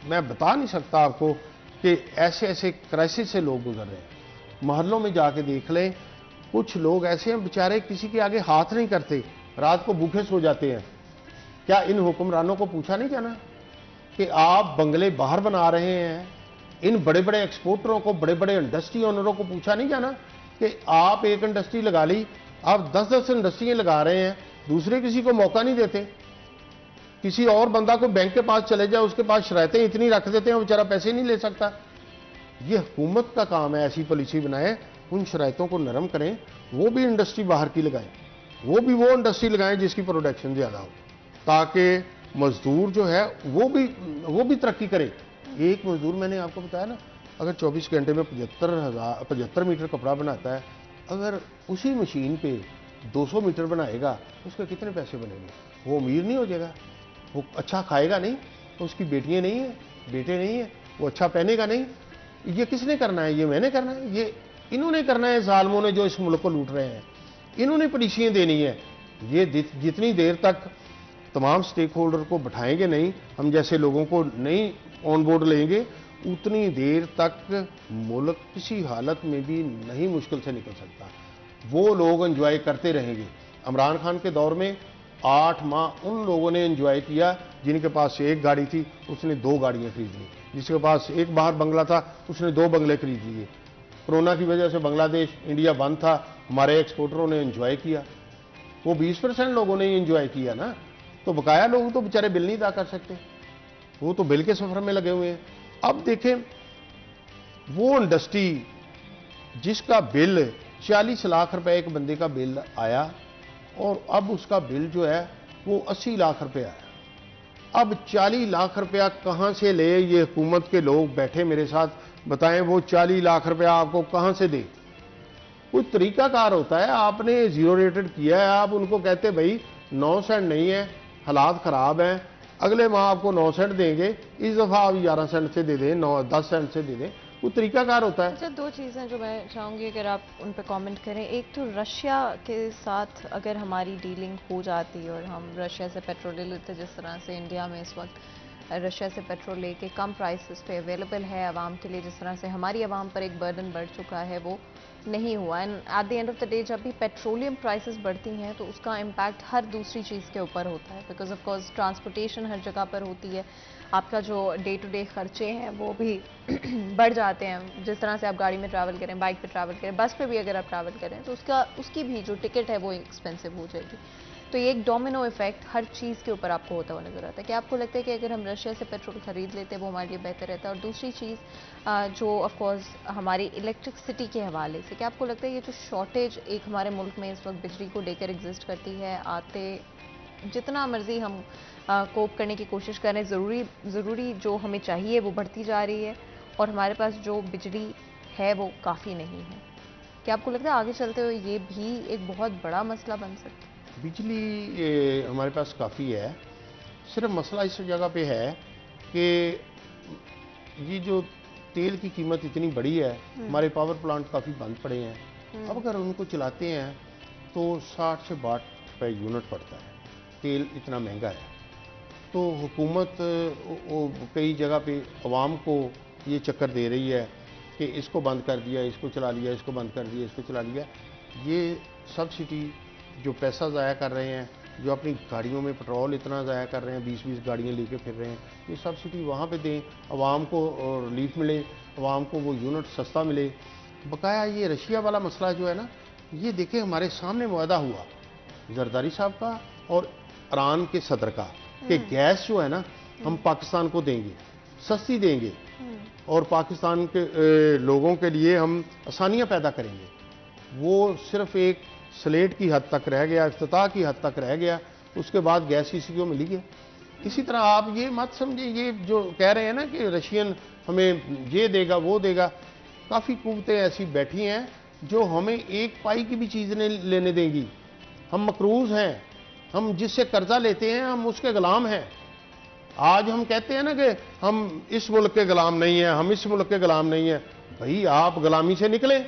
मैं बता नहीं सकता आपको कि ऐसे ऐसे क्राइसिस से लोग गुजर रहे हैं। मोहल्लों में जाके देख लें, कुछ लोग ऐसे हैं बेचारे किसी के आगे हाथ नहीं करते, रात को भूखे सो जाते हैं। क्या इन हुक्मरानों को पूछा नहीं जाना कि आप बंगले बाहर बना रहे हैं? इन बड़े बड़े एक्सपोर्टरों को, बड़े बड़े इंडस्ट्री ओनरों को पूछा नहीं जाना कि आप एक इंडस्ट्री लगा ली, आप 10-10 इंडस्ट्रियाँ लगा रहे हैं, दूसरे किसी को मौका नहीं देते? किसी और बंदा को बैंक के पास चले जाए, उसके पास शरायतें इतनी रख देते हैं, वो बेचारा पैसे नहीं ले सकता। ये हुकूमत का काम है, ऐसी पॉलिसी बनाएं, उन शरायतों को नरम करें, वो भी इंडस्ट्री बाहर की लगाएं, वो इंडस्ट्री लगाएं जिसकी प्रोडक्शन ज़्यादा हो, ताकि मजदूर जो है वो भी तरक्की करे। एक मजदूर, मैंने आपको बताया ना, अगर 24 घंटे में 75 मीटर कपड़ा बनाता है, अगर उसी मशीन पे 200 मीटर बनाएगा, उसके कितने पैसे बनेंगे? वो अमीर नहीं हो जाएगा? वो अच्छा खाएगा नहीं? उसकी बेटियां नहीं है, बेटे नहीं है, वो अच्छा पहनेगा नहीं? ये किसने करना है? ये मैंने करना है? ये इन्होंने करना है, जालिमों ने जो इस मुल्क को लूट रहे हैं, इन्होंने पॉलिसियां देनी है। ये जितनी देर तक तमाम स्टेक होल्डर को बैठाएंगे नहीं, हम जैसे लोगों को नहीं ऑन बोर्ड लेंगे, उतनी देर तक मुल्क किसी हालत में भी नहीं मुश्किल से निकल सकता। वो लोग एंजॉय करते रहेंगे। इमरान खान के दौर में 8 माह उन लोगों ने एंजॉय किया जिनके पास एक गाड़ी थी, उसने 2 गाड़ियां खरीद ली। जिसके पास एक बाहर बंगला था, उसने 2 बंगले खरीद लिए। कोरोना की वजह से बांग्लादेश, इंडिया बंद था, हमारे एक्सपोर्टरों ने एंजॉय किया। वो 20% लोगों ने एंजॉय किया ना। तो बकाया लोग तो बेचारे बिल नहीं अदा कर सकते, वो तो बिल के सफर में लगे हुए हैं। अब देखें, वो इंडस्ट्री जिसका बिल 40 लाख रुपए एक बंदे का बिल आया, और अब उसका बिल जो है वो 80 लाख रुपए आया। अब 40 लाख रुपया कहां से ले? ये हुकूमत के लोग बैठे मेरे साथ, बताएं वो 40 लाख रुपया आपको कहां से दे? कोई तरीकाकार होता है? आपने जीरो रेटेड किया है, आप उनको कहते भाई 9 सेंट नहीं है, हालात खराब हैं, अगले माह आपको 9 सेंट देंगे, इस दफा आप 11 सेंट से दे दें, 10 सेंट से दे दें। कोई तरीकाकार होता है? अच्छा, 2 चीज़ें जो मैं चाहूँगी अगर आप उन पर कमेंट करें। एक तो रशिया के साथ अगर हमारी डीलिंग हो जाती और हम रशिया से पेट्रोल ले लेते जिस तरह से इंडिया में इस वक्त, रशिया से पेट्रोल लेके कम प्राइसेस पे अवेलेबल है आवाम के लिए, जिस तरह से हमारी आवाम पर एक बर्डन बढ़ चुका है, वो नहीं हुआ। And at the end of the day जब भी पेट्रोलियम प्राइसेस बढ़ती हैं तो उसका इम्पैक्ट हर दूसरी चीज़ के ऊपर होता है, बिकॉज ऑफ कोर्स ट्रांसपोर्टेशन हर जगह पर होती है, आपका जो डे टू डे खर्चे हैं वो भी बढ़ जाते हैं। जिस तरह से आप गाड़ी में ट्रैवल करें, बाइक पे ट्रैवल करें, बस पे भी अगर आप ट्रैवल करें तो उसकी भी जो टिकट है वो एक्सपेंसिव हो जाएगी। तो ये एक डोमिनो इफेक्ट हर चीज़ के ऊपर आपको होता हुआ नजर आता है। कि आपको लगता है कि अगर हम रशिया से पेट्रोल खरीद लेते हैं वो हमारे लिए बेहतर रहता है? और दूसरी चीज़ जो ऑफ कोर्स हमारी इलेक्ट्रिसिटी के हवाले से, क्या आपको लगता है ये जो शॉर्टेज एक हमारे मुल्क में इस वक्त बिजली को लेकर एग्जिस्ट करती है, आते जितना मर्जी हम कोप करने की कोशिश करें, ज़रूरी जो हमें चाहिए वो बढ़ती जा रही है और हमारे पास जो बिजली है वो काफ़ी नहीं है? क्या आपको लगता है आगे चलते हुए ये भी एक बहुत बड़ा मसला बन सकता है? बिजली हमारे पास काफ़ी है, सिर्फ मसला इस जगह पे है कि ये जो तेल की कीमत इतनी बड़ी है, हमारे पावर प्लांट काफ़ी बंद पड़े हैं। अब अगर उनको चलाते हैं तो 60 से 62 रुपये यूनिट पड़ता है, तेल इतना महंगा है। तो हुकूमत कई जगह पे अवाम को ये चक्कर दे रही है कि इसको बंद कर दिया, इसको चला लिया, इसको बंद कर दिया, इसको चला लिया। ये सब्सिडी जो पैसा ज़ाया कर रहे हैं, जो अपनी गाड़ियों में पेट्रोल इतना ज़ाया कर रहे हैं, 20-20 गाड़ियाँ लेके फिर रहे हैं, ये सब्सिडी वहाँ पे दें, अवाम को रिलीफ मिले, अवाम को वो यूनिट सस्ता मिले। बकाया ये रशिया वाला मसला जो है ना, ये देखें हमारे सामने वादा हुआ जरदारी साहब का और ईरान के सदर का कि गैस जो है ना हम पाकिस्तान को देंगे, सस्ती देंगे और पाकिस्तान के लोगों के लिए हम आसानियाँ पैदा करेंगे। वो सिर्फ एक स्लेट की हद तक रह गया, इफ्तिताह की हद तक रह गया, उसके बाद गैस इसी को मिली है। इसी तरह आप ये मत समझिए, ये जो कह रहे हैं ना कि रशियन हमें ये देगा वो देगा, काफ़ी कुव्वतें ऐसी बैठी हैं जो हमें एक पाई की भी चीज़ नहीं लेने देंगी। हम मकरूज़ हैं, हम जिससे कर्जा लेते हैं हम उसके गुलाम हैं। आज हम कहते हैं ना कि हम इस मुल्क के गुलाम नहीं हैं, हम इस मुल्क के गुलाम नहीं हैं। भाई आप गुलामी से निकलें,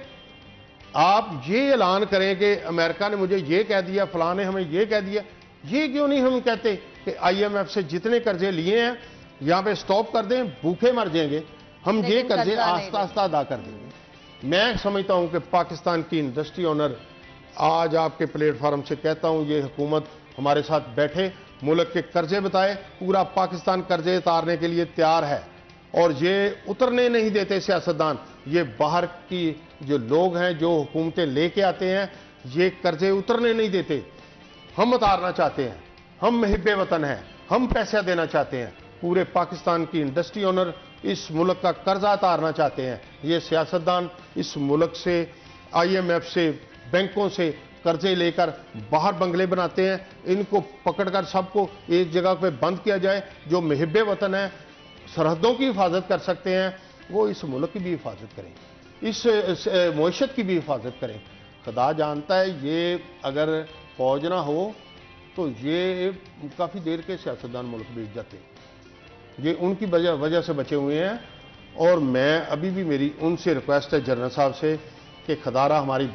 आप ये ऐलान करें कि अमेरिका ने मुझे ये कह दिया, फलां ने हमें ये कह दिया। ये क्यों नहीं हम कहते कि IMF से जितने कर्जे लिए हैं यहाँ पे स्टॉप कर दें, भूखे मर जाएंगे, हम ये कर्जे आस्ता आस्ता अदा कर देंगे। मैं समझता हूँ कि पाकिस्तान की इंडस्ट्री ओनर आज आपके प्लेटफार्म से कहता हूँ, ये हुकूमत हमारे साथ बैठे, मुल्क के कर्जे बताए, पूरा पाकिस्तान कर्जे उतारने के लिए तैयार है और ये उतरने नहीं देते सियासतदान। ये बाहर की जो लोग हैं जो हुकूमतें लेके आते हैं, ये कर्जे उतरने नहीं देते। हम उतारना चाहते हैं, हम मुहिब्बे वतन हैं, हम पैसा देना चाहते हैं। पूरे पाकिस्तान की इंडस्ट्री ओनर इस मुल्क का कर्जा उतारना चाहते हैं। ये सियासतदान इस मुल्क से, IMF से, बैंकों से कर्जे लेकर बाहर बंगले बनाते हैं। इनको पकड़कर सबको एक जगह पे बंद किया जाए। जो मुहिब्बे वतन है, सरहदों की हिफाजत कर सकते हैं, वो इस मुल्क की भी हिफाजत करें, इस मईशत की भी हिफाजत करें। खुदा जानता है ये अगर फौज ना हो तो ये काफ़ी देर के सियासतदान मुल्क भेज जाते, ये उनकी वजह से बचे हुए हैं। और मैं अभी भी मेरी उनसे रिक्वेस्ट है जनरल साहब से कि खदारा हमारी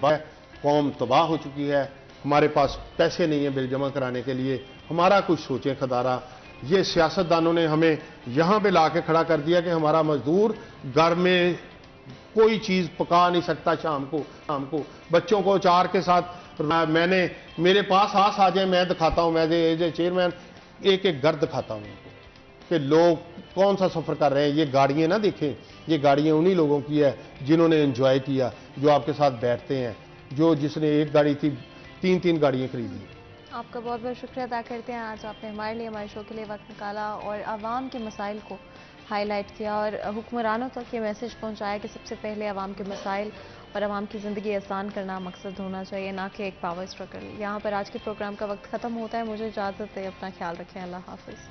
कौम तबाह हो चुकी है, हमारे पास पैसे नहीं है बिल जमा कराने के लिए, हमारा कुछ सोचें खदारा। ये सियासतदानों ने हमें यहाँ पे ला के खड़ा कर दिया कि हमारा मजदूर घर में कोई चीज़ पका नहीं सकता, शाम को बच्चों को अचार के साथ मैंने मेरे पास आ जाए, मैं दिखाता हूँ, मैं एज ए चेयरमैन एक एक घर दिखाता हूँ उनको कि लोग कौन सा सफ़र कर रहे हैं। ये गाड़ियाँ ना देखें, ये गाड़ियाँ उन्हीं लोगों की है जिन्होंने एंजॉय किया, जो आपके साथ बैठते हैं, जिसने एक गाड़ी थी 3-3 गाड़ियाँ खरीदी। आपका बहुत बहुत शुक्रिया अदा करते हैं, आज आपने हमारे लिए, हमारे शो के लिए वक्त निकाला और आवाम के मसाइल को हाईलाइट किया और हुक्मरानों तक ये मैसेज पहुंचाया कि सबसे पहले आवाम के मसाइल और आवाम की ज़िंदगी आसान करना मकसद होना चाहिए, ना कि एक पावर स्ट्रगल। यहाँ पर आज के प्रोग्राम का वक्त ख़त्म होता है, मुझे इजाज़त है, अपना ख्याल रखें, अल्लाह हाफ़िज़।